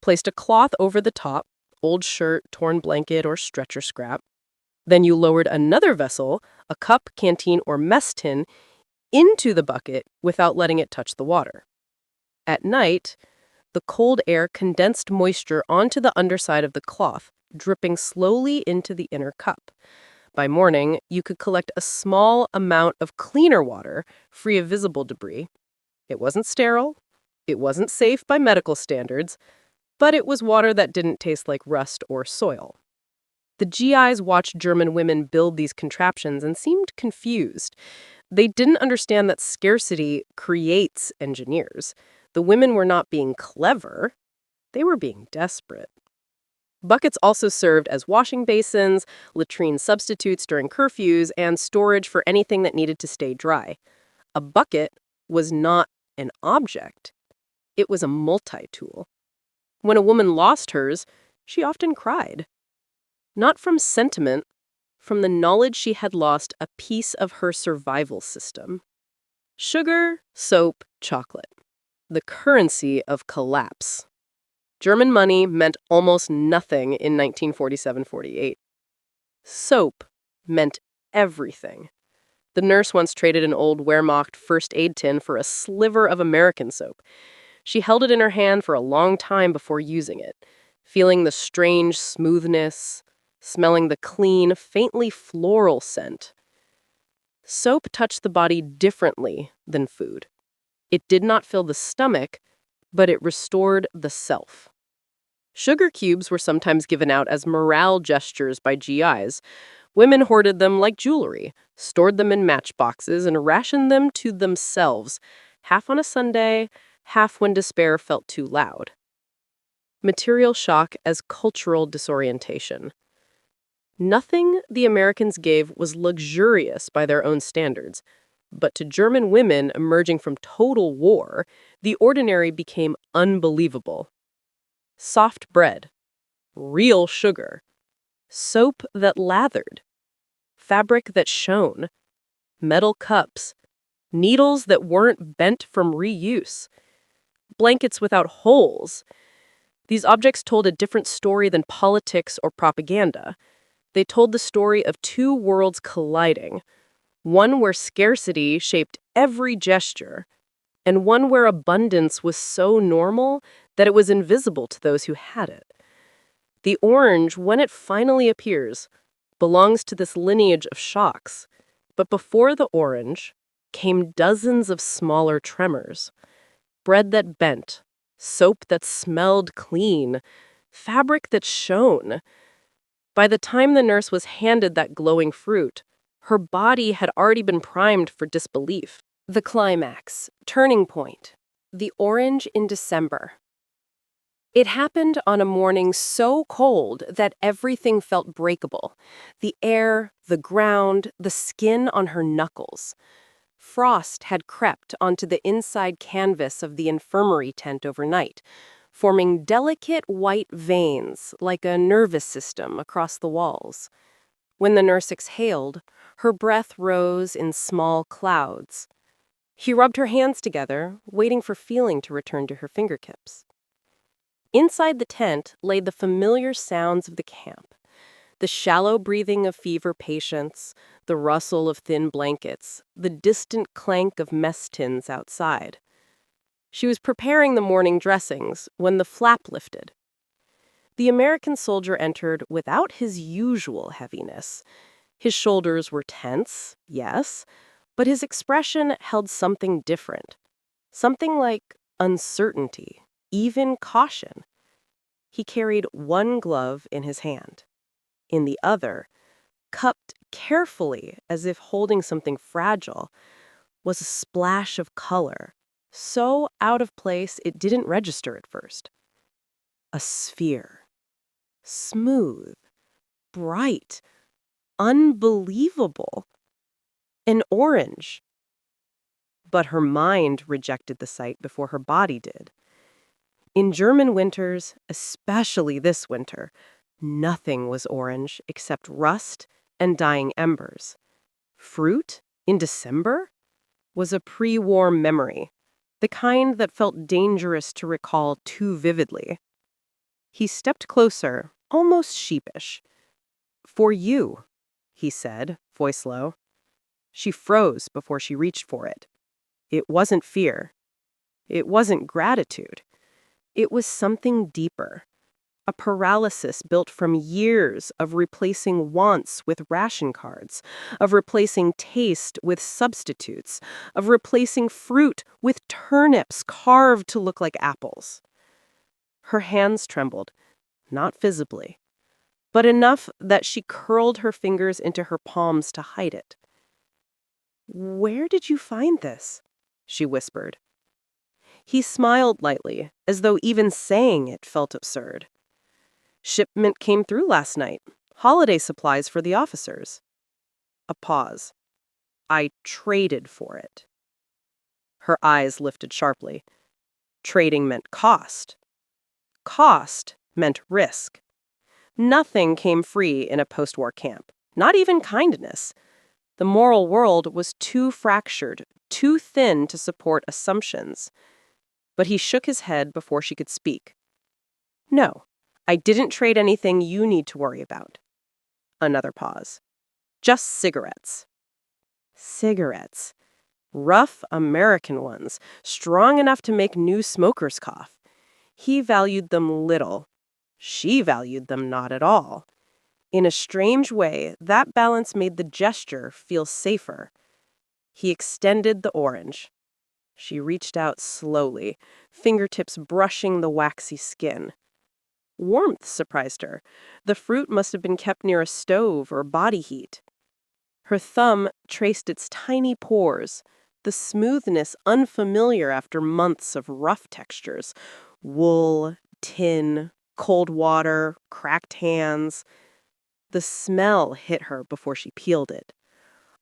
placed a cloth over the top, old shirt, torn blanket, or stretcher scrap. Then you lowered another vessel, a cup, canteen, or mess tin, into the bucket without letting it touch the water. At night, the cold air condensed moisture onto the underside of the cloth, dripping slowly into the inner cup. By morning, you could collect a small amount of cleaner water, free of visible debris. It wasn't sterile, it wasn't safe by medical standards, but it was water that didn't taste like rust or soil. The GIs watched German women build these contraptions and seemed confused. They didn't understand that scarcity creates engineers. The women were not being clever, they were being desperate. Buckets also served as washing basins, latrine substitutes during curfews, and storage for anything that needed to stay dry. A bucket was not an object, it was a multi-tool. When a woman lost hers, she often cried. Not from sentiment, from the knowledge she had lost a piece of her survival system. Sugar, soap, chocolate. The currency of collapse. German money meant almost nothing in 1947-48. Soap meant everything. The nurse once traded an old Wehrmacht first aid tin for a sliver of American soap. She held it in her hand for a long time before using it, feeling the strange smoothness, smelling the clean, faintly floral scent. Soap touched the body differently than food. It did not fill the stomach, but it restored the self. Sugar cubes were sometimes given out as morale gestures by GIs. Women hoarded them like jewelry, stored them in matchboxes, and rationed them to themselves, half on a Sunday, half when despair felt too loud. Material shock as cultural disorientation. Nothing the Americans gave was luxurious by their own standards, but to German women emerging from total war, the ordinary became unbelievable. Soft bread, real sugar, soap that lathered, fabric that shone, metal cups, needles that weren't bent from reuse, blankets without holes. These objects told a different story than politics or propaganda. They told the story of two worlds colliding, one where scarcity shaped every gesture, and one where abundance was so normal that it was invisible to those who had it. The orange, when it finally appears, belongs to this lineage of shocks, but before the orange came dozens of smaller tremors. Bread that bent, soap that smelled clean, fabric that shone. By the time the nurse was handed that glowing fruit, her body had already been primed for disbelief. The climax, turning point, the orange in December. It happened on a morning so cold that everything felt breakable. The air, the ground, the skin on her knuckles. Frost had crept onto the inside canvas of the infirmary tent overnight, forming delicate white veins like a nervous system across the walls. When the nurse exhaled, her breath rose in small clouds. He rubbed her hands together, waiting for feeling to return to her fingertips. Inside the tent lay the familiar sounds of the camp. The shallow breathing of fever patients, the rustle of thin blankets, the distant clank of mess tins outside. She was preparing the morning dressings when the flap lifted. The American soldier entered without his usual heaviness. His shoulders were tense, yes, but his expression held something different. Something like uncertainty, even caution. He carried one glove in his hand. In the other, cupped carefully as if holding something fragile, was a splash of color, so out of place it didn't register at first. A sphere. Smooth, bright, unbelievable. An orange. But her mind rejected the sight before her body did. In German winters, especially this winter, nothing was orange except rust and dying embers. Fruit in December was a pre-war memory, the kind that felt dangerous to recall too vividly. He stepped closer, almost sheepish. "For you," he said, voice low. She froze before she reached for it. It wasn't fear. It wasn't gratitude. It was something deeper. A paralysis built from years of replacing wants with ration cards, of replacing taste with substitutes, of replacing fruit with turnips carved to look like apples. Her hands trembled, not visibly, but enough that she curled her fingers into her palms to hide it. "Where did you find this?" she whispered. He smiled lightly, as though even saying it felt absurd. Shipment came through last night. Holiday supplies for the officers. A pause. I traded for it. Her eyes lifted sharply. Trading meant cost. Cost meant risk. Nothing came free in a post-war camp, not even kindness. The moral world was too fractured, too thin to support assumptions. But he shook his head before she could speak. No, I didn't trade anything you need to worry about. Another pause. Just cigarettes. Cigarettes. Rough American ones, strong enough to make new smokers cough. He valued them little. She valued them not at all. In a strange way, that balance made the gesture feel safer. He extended the orange. She reached out slowly, fingertips brushing the waxy skin. Warmth surprised her. The fruit must have been kept near a stove or body heat. Her thumb traced its tiny pores, the smoothness unfamiliar after months of rough textures. Wool, tin, cold water, cracked hands. The smell hit her before she peeled it.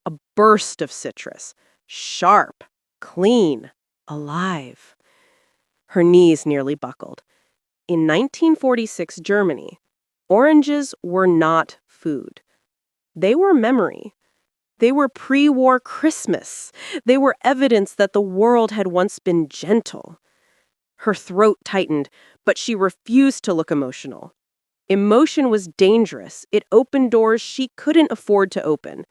A burst of citrus. Sharp, clean, alive. Her knees nearly buckled. In 1946 Germany, oranges were not food. They were memory. They were pre-war Christmas. They were evidence that the world had once been gentle. Her throat tightened, but she refused to look emotional. Emotion was dangerous. It opened doors she couldn't afford to open.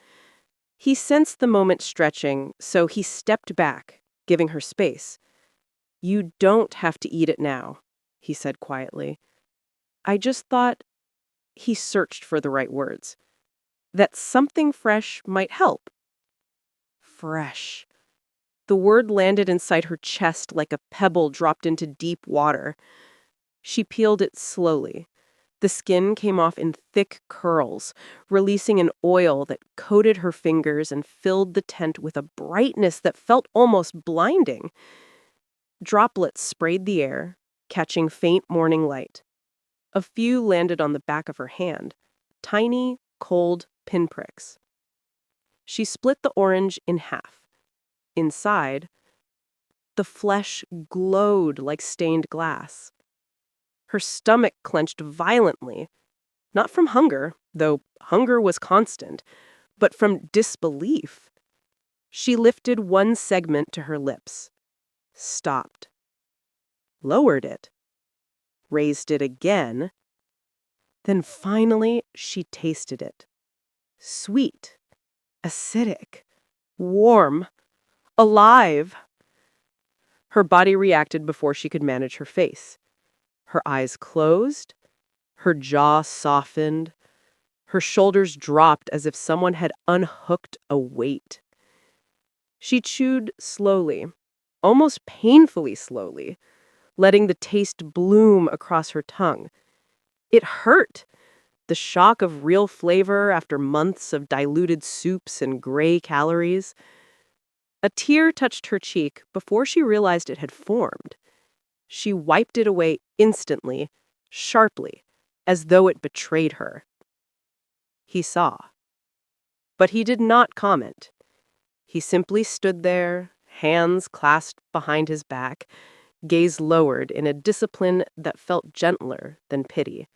He sensed the moment stretching, so he stepped back, giving her space. You don't have to eat it now, he said quietly. I just thought, he searched for the right words, that something fresh might help. Fresh. The word landed inside her chest like a pebble dropped into deep water. She peeled it slowly. The skin came off in thick curls, releasing an oil that coated her fingers and filled the tent with a brightness that felt almost blinding. Droplets sprayed the air, catching faint morning light. A few landed on the back of her hand, tiny, cold pinpricks. She split the orange in half. Inside, the flesh glowed like stained glass. Her stomach clenched violently, not from hunger, though hunger was constant, but from disbelief. She lifted one segment to her lips, stopped, lowered it, raised it again. Then finally she tasted it. Sweet, acidic, warm, alive. Her body reacted before she could manage her face. Her eyes closed, her jaw softened, her shoulders dropped as if someone had unhooked a weight. She chewed slowly, almost painfully slowly, letting the taste bloom across her tongue. It hurt. The shock of real flavor after months of diluted soups and gray calories. A tear touched her cheek before she realized it had formed. She wiped it away instantly, sharply, as though it betrayed her. He saw. But he did not comment. He simply stood there, hands clasped behind his back, gaze lowered in a discipline that felt gentler than pity.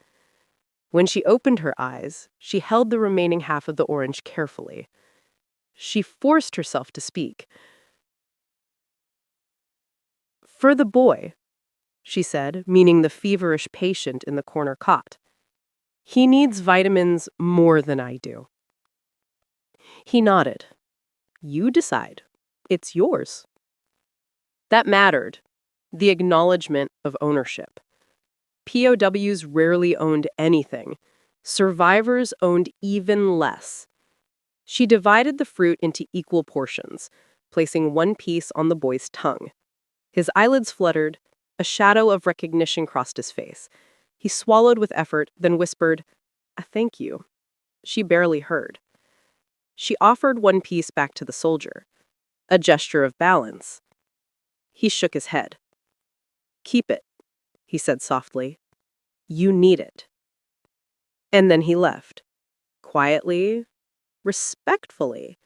When she opened her eyes, she held the remaining half of the orange carefully. She forced herself to speak. For the boy, she said, meaning the feverish patient in the corner cot. He needs vitamins more than I do. He nodded. You decide. It's yours. That mattered. The acknowledgement of ownership. POWs rarely owned anything. Survivors owned even less. She divided the fruit into equal portions, placing one piece on the boy's tongue. His eyelids fluttered. A shadow of recognition crossed his face. He swallowed with effort, then whispered, Thank you. She barely heard. She offered one piece back to the soldier. A gesture of balance. He shook his head. Keep it, he said softly. You need it. And then he left. Quietly, respectfully,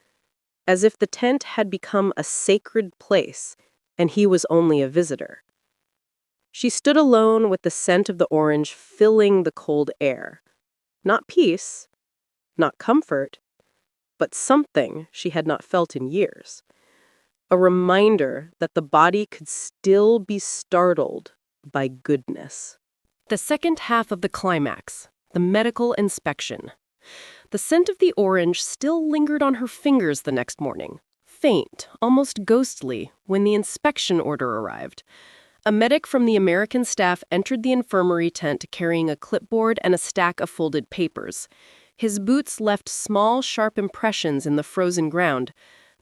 as if the tent had become a sacred place and he was only a visitor. She stood alone with the scent of the orange filling the cold air. Not peace, not comfort, but something she had not felt in years. A reminder that the body could still be startled by goodness. The second half of the climax, the medical inspection. The scent of the orange still lingered on her fingers the next morning, faint, almost ghostly, when the inspection order arrived. A medic from the American staff entered the infirmary tent carrying a clipboard and a stack of folded papers. His boots left small, sharp impressions in the frozen ground.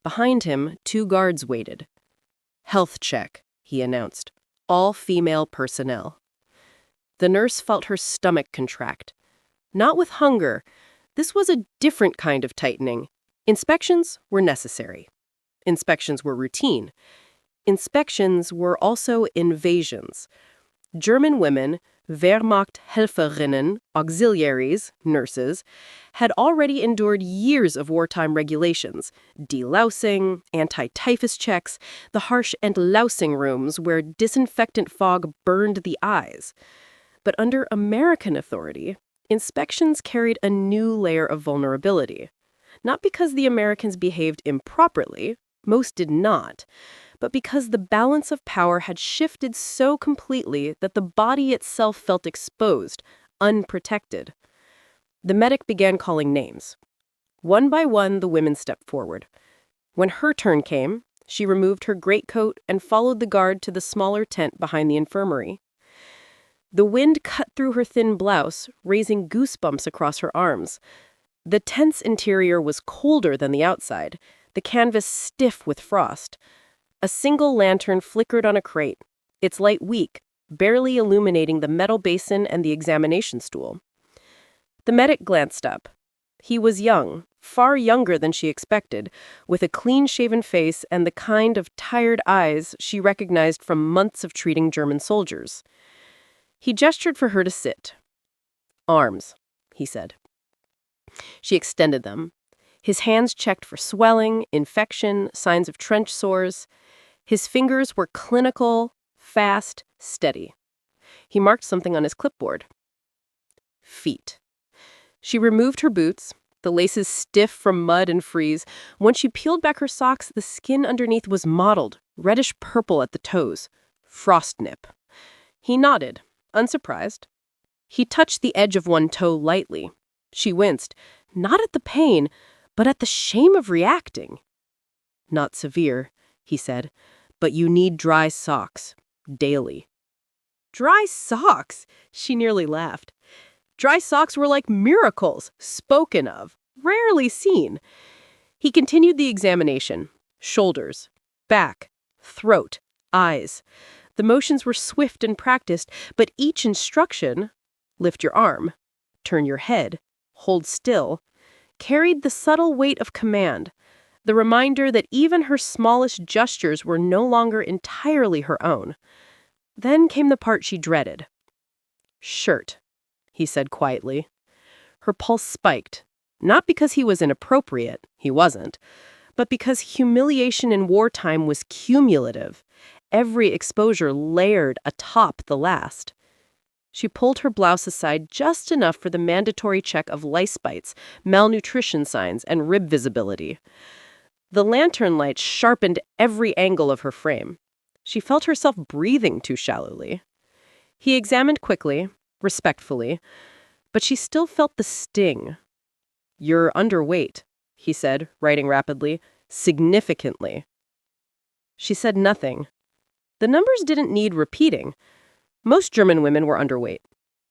Behind him, 2 guards waited. "Health check," he announced. "All female personnel." The nurse felt her stomach contract. Not with hunger. This was a different kind of tightening. Inspections were necessary. Inspections were routine. Inspections were also invasions. German women, Wehrmachthelferinnen, auxiliaries, nurses, had already endured years of wartime regulations, delousing, anti-typhus checks, the harsh entlousing rooms where disinfectant fog burned the eyes. But under American authority, inspections carried a new layer of vulnerability. Not because the Americans behaved improperly, most did not, but because the balance of power had shifted so completely that the body itself felt exposed, unprotected. The medic began calling names. One by one, the women stepped forward. When her turn came, she removed her greatcoat and followed the guard to the smaller tent behind the infirmary. The wind cut through her thin blouse, raising goosebumps across her arms. The tent's interior was colder than the outside, the canvas stiff with frost. A single lantern flickered on a crate, its light weak, barely illuminating the metal basin and the examination stool. The medic glanced up. He was young, far younger than she expected, with a clean-shaven face and the kind of tired eyes she recognized from months of treating German soldiers. He gestured for her to sit. "Arms," he said. She extended them. His hands checked for swelling, infection, signs of trench sores. His fingers were clinical, fast, steady. He marked something on his clipboard. Feet. She removed her boots, the laces stiff from mud and freeze. When she peeled back her socks, the skin underneath was mottled, reddish-purple at the toes. Frost nip. He nodded, unsurprised. He touched the edge of one toe lightly. She winced, not at the pain, but at the shame of reacting. "Not severe," he said, "but you need dry socks. Daily." Dry socks? She nearly laughed. Dry socks were like miracles, spoken of, rarely seen. He continued the examination. Shoulders, back, throat, eyes. The motions were swift and practiced, but each instruction, lift your arm, turn your head, hold still, carried the subtle weight of command, the reminder that even her smallest gestures were no longer entirely her own. Then came the part she dreaded. "Shirt," he said quietly. Her pulse spiked, not because he was inappropriate, he wasn't, but because humiliation in wartime was cumulative, every exposure layered atop the last. She pulled her blouse aside just enough for the mandatory check of lice bites, malnutrition signs, and rib visibility. The lantern light sharpened every angle of her frame. She felt herself breathing too shallowly. He examined quickly, respectfully, but she still felt the sting. "You're underweight," he said, writing rapidly, "significantly." She said nothing. The numbers didn't need repeating. Most German women were underweight.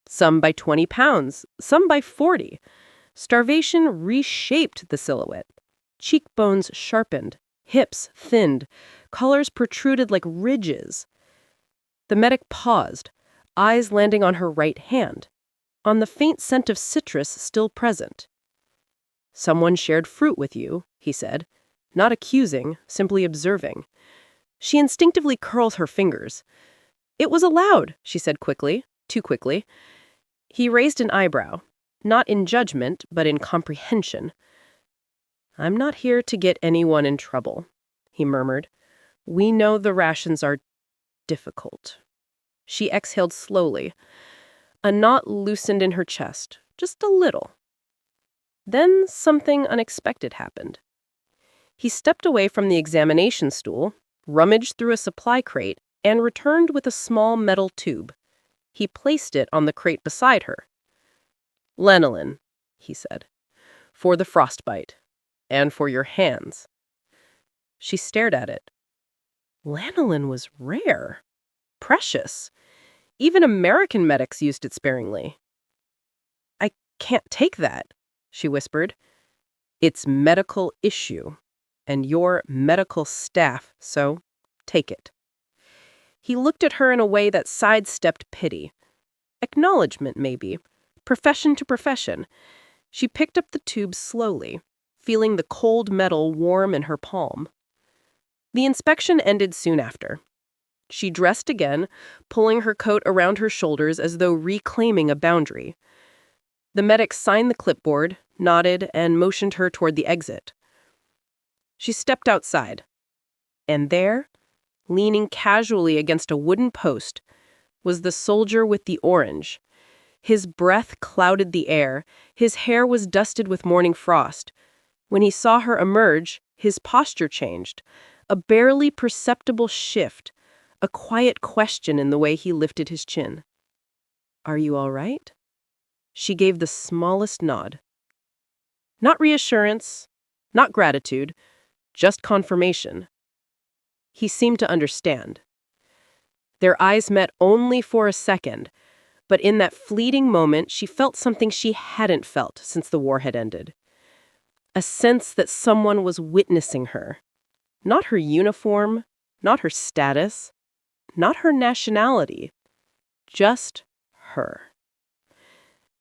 Some by 20 pounds, some by 40. Starvation reshaped the silhouette. Cheekbones sharpened, hips thinned, collars protruded like ridges. The medic paused, eyes landing on her right hand, on the faint scent of citrus still present. "Someone shared fruit with you," he said, not accusing, simply observing. She instinctively curled her fingers. "It was allowed," she said quickly, too quickly. He raised an eyebrow. not in judgment, but in comprehension. "I'm not here to get anyone in trouble," he murmured. "We know the rations are difficult." She exhaled slowly. A knot loosened in her chest, just a little. Then something unexpected happened. He stepped away from the examination stool, rummaged through a supply crate, and returned with a small metal tube. He placed it on the crate beside her. "Lanolin," he said, "for the frostbite, and for your hands." She stared at it. Lanolin was rare, precious. Even American medics used it sparingly. "I can't take that," she whispered. "It's medical issue, and you're medical staff, so take it." He looked at her in a way that sidestepped pity. Acknowledgement, maybe. Profession to profession. She picked up the tube slowly, feeling the cold metal warm in her palm. The inspection ended soon after. She dressed again, pulling her coat around her shoulders as though reclaiming a boundary. The medic signed the clipboard, nodded, and motioned her toward the exit. She stepped outside. And there, leaning casually against a wooden post, was the soldier with the orange. His breath clouded the air, his hair was dusted with morning frost. When he saw her emerge, his posture changed, a barely perceptible shift, a quiet question in the way he lifted his chin. "Are you all right?" She gave the smallest nod. Not reassurance, not gratitude, just confirmation. He seemed to understand. Their eyes met only for a second, but in that fleeting moment she felt something she hadn't felt since the war had ended. A sense that someone was witnessing her. Not her uniform, not her status, not her nationality. Just her.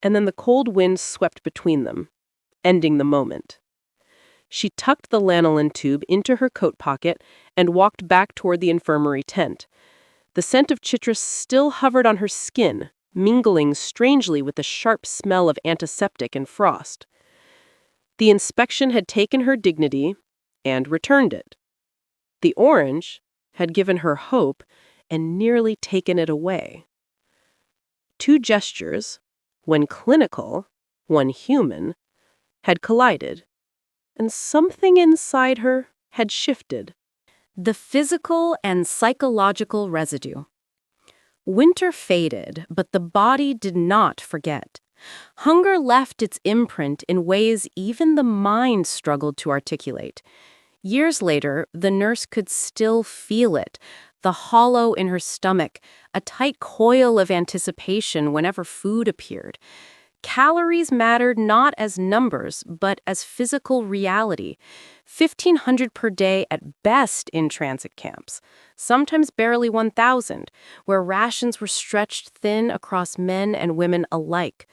And then the cold wind swept between them, ending the moment. She tucked the lanolin tube into her coat pocket and walked back toward the infirmary tent. The scent of citrus still hovered on her skin, mingling strangely with the sharp smell of antiseptic and frost. The inspection had taken her dignity and returned it. The orange had given her hope and nearly taken it away. Two gestures, one clinical, one human, had collided, and something inside her had shifted. The physical and psychological residue. Winter faded, but the body did not forget. Hunger left its imprint in ways even the mind struggled to articulate. Years later, the nurse could still feel it, the hollow in her stomach, a tight coil of anticipation whenever food appeared. Calories mattered not as numbers, but as physical reality. 1,500 per day at best in transit camps, sometimes barely 1,000, where rations were stretched thin across men and women alike.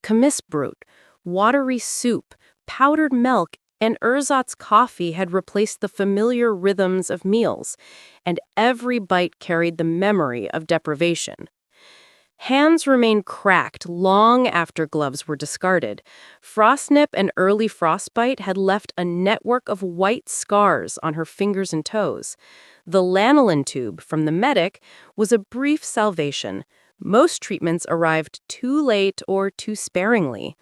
Kommissbrot, watery soup, powdered milk, and ersatz coffee had replaced the familiar rhythms of meals, and every bite carried the memory of deprivation. Hands remained cracked long after gloves were discarded. Frostnip and early frostbite had left a network of white scars on her fingers and toes. The lanolin tube from the medic was a brief salvation. Most treatments arrived too late or too sparingly.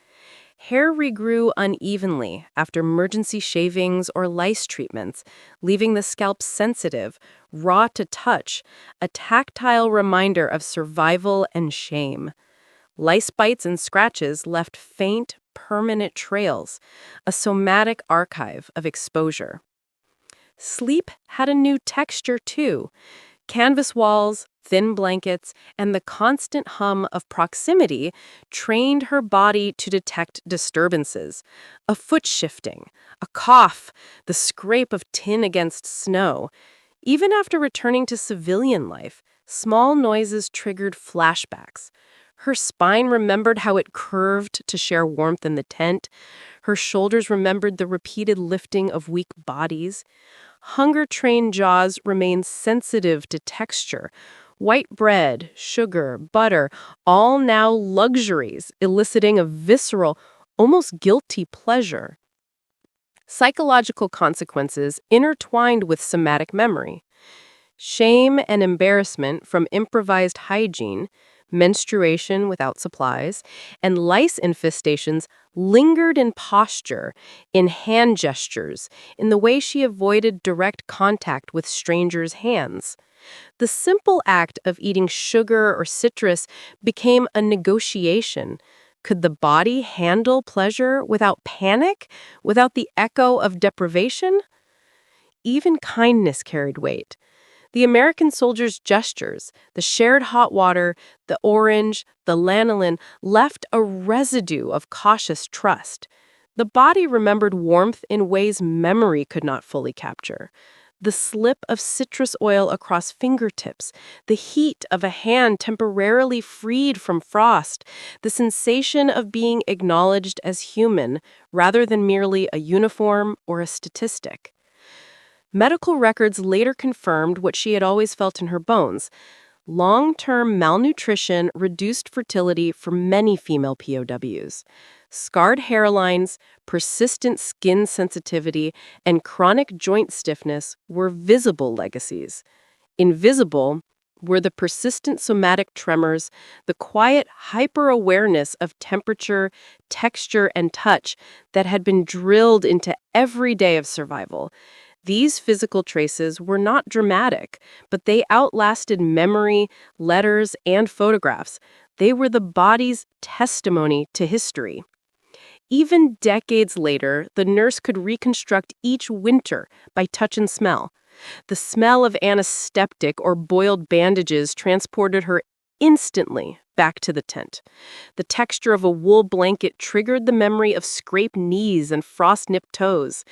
Hair regrew unevenly after emergency shavings or lice treatments, leaving the scalp sensitive, raw to touch, a tactile reminder of survival and shame. Lice bites and scratches left faint, permanent trails, a somatic archive of exposure. Sleep had a new texture, too. Canvas walls, thin blankets, and the constant hum of proximity trained her body to detect disturbances. A foot shifting, a cough, the scrape of tin against snow. Even after returning to civilian life, small noises triggered flashbacks. Her spine remembered how it curved to share warmth in the tent. Her shoulders remembered the repeated lifting of weak bodies. Hunger-trained jaws remained sensitive to texture, White bread, sugar, butter, all now luxuries, eliciting a visceral, almost guilty pleasure. Psychological consequences intertwined with somatic memory. Shame and embarrassment from improvised hygiene, menstruation without supplies, and lice infestations lingered in posture, in hand gestures, in the way she avoided direct contact with strangers' hands. The simple act of eating sugar or citrus became a negotiation. Could the body handle pleasure without panic, without the echo of deprivation? Even kindness carried weight. The American soldiers' gestures, the shared hot water, the orange, the lanolin, left a residue of cautious trust. The body remembered warmth in ways memory could not fully capture. The slip of citrus oil across fingertips, the heat of a hand temporarily freed from frost, the sensation of being acknowledged as human rather than merely a uniform or a statistic. Medical records later confirmed what she had always felt in her bones. Long-term malnutrition reduced fertility for many female POWs. Scarred hairlines, persistent skin sensitivity, and chronic joint stiffness were visible legacies. Invisible were the persistent somatic tremors, the quiet hyper-awareness of temperature, texture, and touch that had been drilled into every day of survival. These physical traces were not dramatic, but they outlasted memory, letters, and photographs. They were the body's testimony to history. Even decades later, the nurse could reconstruct each winter by touch and smell. The smell of antiseptic or boiled bandages transported her instantly back to the tent. The texture of a wool blanket triggered the memory of scraped knees and frost-nipped toes.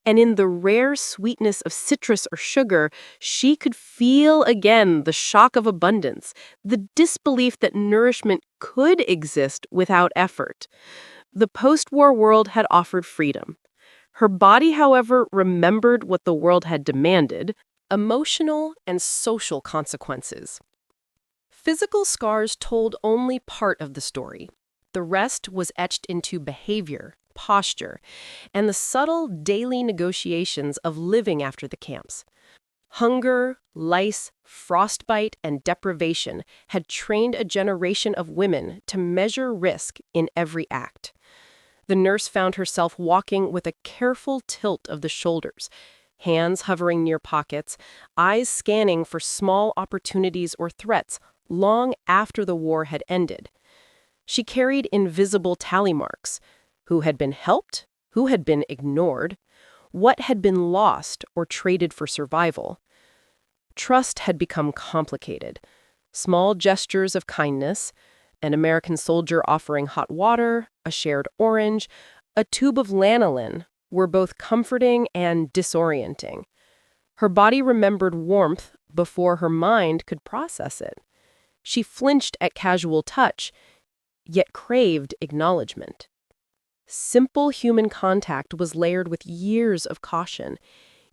And in the rare sweetness of citrus or sugar, she could feel again the shock of abundance, the disbelief that nourishment could exist without effort. The post-war world had offered freedom. Her body, however, remembered what the world had demanded: emotional and social consequences. Physical scars told only part of the story. The rest was etched into behavior, posture, and the subtle daily negotiations of living after the camps. Hunger, lice, frostbite, and deprivation had trained a generation of women to measure risk in every act. The nurse found herself walking with a careful tilt of the shoulders, hands hovering near pockets, eyes scanning for small opportunities or threats long after the war had ended. She carried invisible tally marks: who had been helped, who had been ignored, what had been lost or traded for survival. Trust had become complicated. Small gestures of kindness, an American soldier offering hot water, a shared orange, a tube of lanolin, were both comforting and disorienting. Her body remembered warmth before her mind could process it. She flinched at casual touch, yet craved acknowledgement. Simple human contact was layered with years of caution,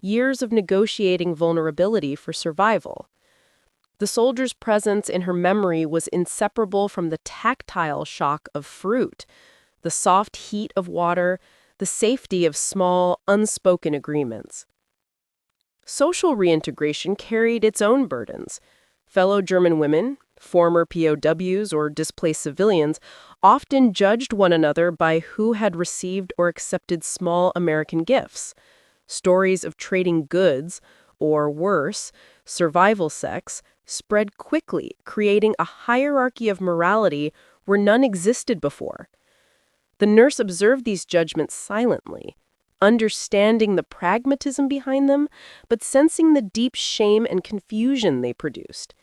years of negotiating vulnerability for survival. The soldier's presence in her memory was inseparable from the tactile shock of fruit, the soft heat of water, the safety of small, unspoken agreements. Social reintegration carried its own burdens. Fellow German women, former POWs or displaced civilians, often judged one another by who had received or accepted small American gifts. Stories of trading goods, or worse, survival sex, spread quickly, creating a hierarchy of morality where none existed before. The nurse observed these judgments silently, understanding the pragmatism behind them, but sensing the deep shame and confusion they produced.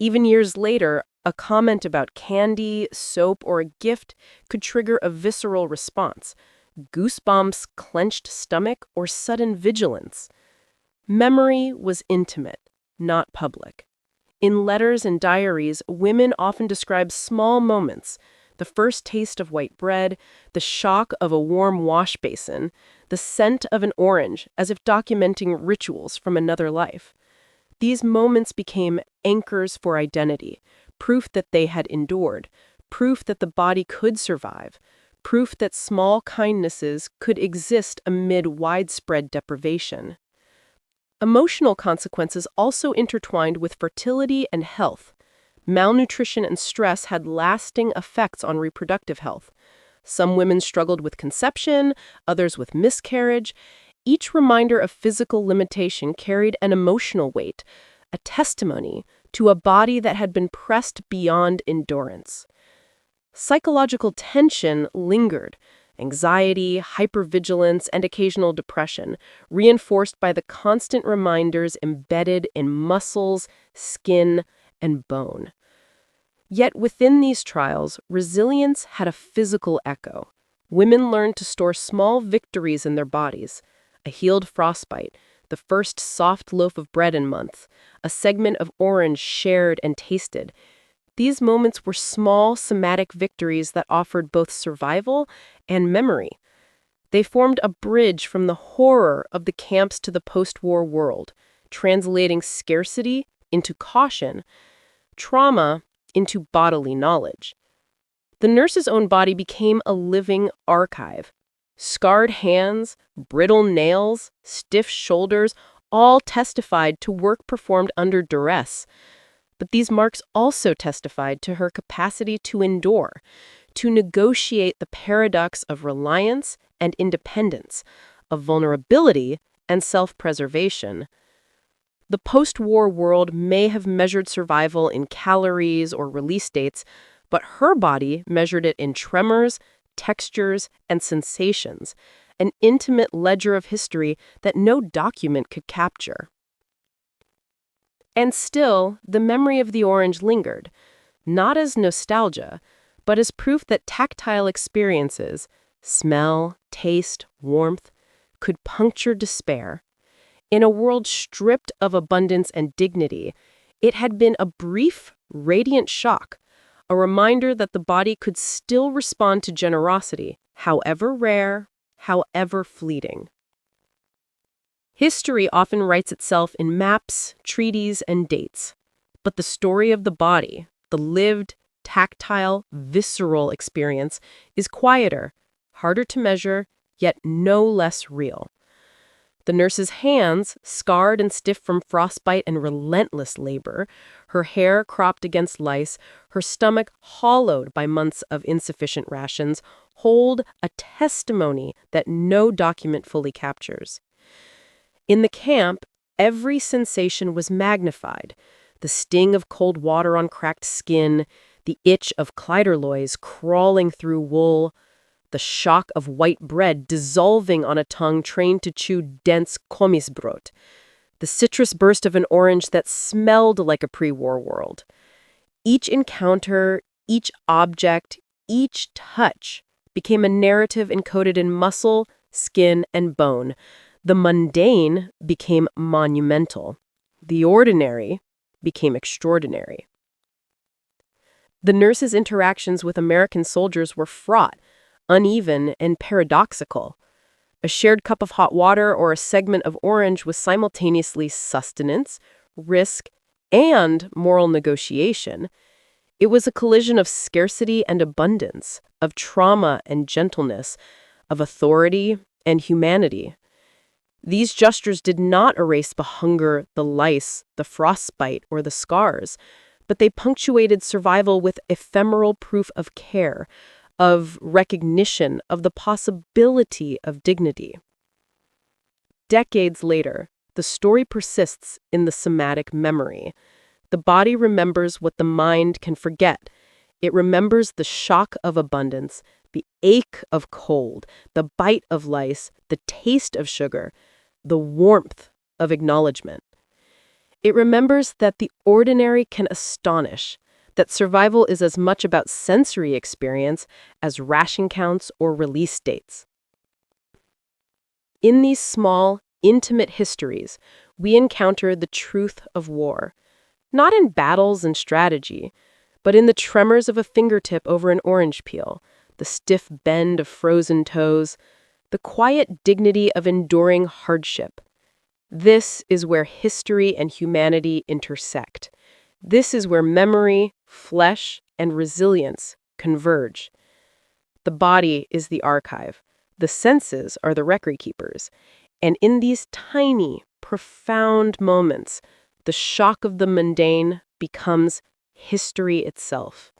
Even years later, a comment about candy, soap, or a gift could trigger a visceral response: goosebumps, clenched stomach, or sudden vigilance. Memory was intimate, not public. In letters and diaries, women often describe small moments: the first taste of white bread, the shock of a warm wash basin, the scent of an orange, as if documenting rituals from another life. These moments became anchors for identity, proof that they had endured, proof that the body could survive, proof that small kindnesses could exist amid widespread deprivation. Emotional consequences also intertwined with fertility and health. Malnutrition and stress had lasting effects on reproductive health. Some women struggled with conception, others with miscarriage. Each reminder of physical limitation carried an emotional weight, a testimony to a body that had been pressed beyond endurance. Psychological tension lingered. Anxiety, hypervigilance, and occasional depression, reinforced by the constant reminders embedded in muscles, skin, and bone. Yet within these trials, resilience had a physical echo. Women learned to store small victories in their bodies: a healed frostbite, the first soft loaf of bread in months, a segment of orange shared and tasted. These moments were small somatic victories that offered both survival and memory. They formed a bridge from the horror of the camps to the post-war world, translating scarcity into caution, trauma into bodily knowledge. The nurse's own body became a living archive. Scarred hands, brittle nails, stiff shoulders, all testified to work performed under duress. But these marks also testified to her capacity to endure, to negotiate the paradox of reliance and independence, of vulnerability and self-preservation. The post-war world may have measured survival in calories or release dates, but her body measured it in tremors, textures, and sensations, an intimate ledger of history that no document could capture. And still, the memory of the orange lingered, not as nostalgia, but as proof that tactile experiences, smell, taste, warmth, could puncture despair. In a world stripped of abundance and dignity, it had been a brief, radiant shock, a reminder that the body could still respond to generosity, however rare, however fleeting. History often writes itself in maps, treaties, and dates. But the story of the body, the lived, tactile, visceral experience, is quieter, harder to measure, yet no less real. The nurse's hands, scarred and stiff from frostbite and relentless labor, her hair cropped against lice, her stomach hollowed by months of insufficient rations, hold a testimony that no document fully captures. In the camp, every sensation was magnified: the sting of cold water on cracked skin, the itch of Kleiderlois crawling through wool, the shock of white bread dissolving on a tongue trained to chew dense Kommissbrot, the citrus burst of an orange that smelled like a pre-war world. Each encounter, each object, each touch became a narrative encoded in muscle, skin, and bone. The mundane became monumental. The ordinary became extraordinary. The nurse's interactions with American soldiers were fraught, uneven, and paradoxical. A shared cup of hot water or a segment of orange was simultaneously sustenance, risk, and moral negotiation. It was a collision of scarcity and abundance, of trauma and gentleness, of authority and humanity. These gestures did not erase the hunger, the lice, the frostbite, or the scars, but they punctuated survival with ephemeral proof of care, of recognition, of the possibility of dignity. Decades later, the story persists in the somatic memory. The body remembers what the mind can forget. It remembers the shock of abundance, the ache of cold, the bite of lice, the taste of sugar, the warmth of acknowledgement. It remembers that the ordinary can astonish, that survival is as much about sensory experience as ration counts or release dates. In these small, intimate histories, we encounter the truth of war, not in battles and strategy, but in the tremors of a fingertip over an orange peel, the stiff bend of frozen toes, the quiet dignity of enduring hardship. This is where history and humanity intersect. This is where memory, flesh, and resilience converge. The body is the archive. The senses are the record keepers. And in these tiny, profound moments, the shock of the mundane becomes history itself.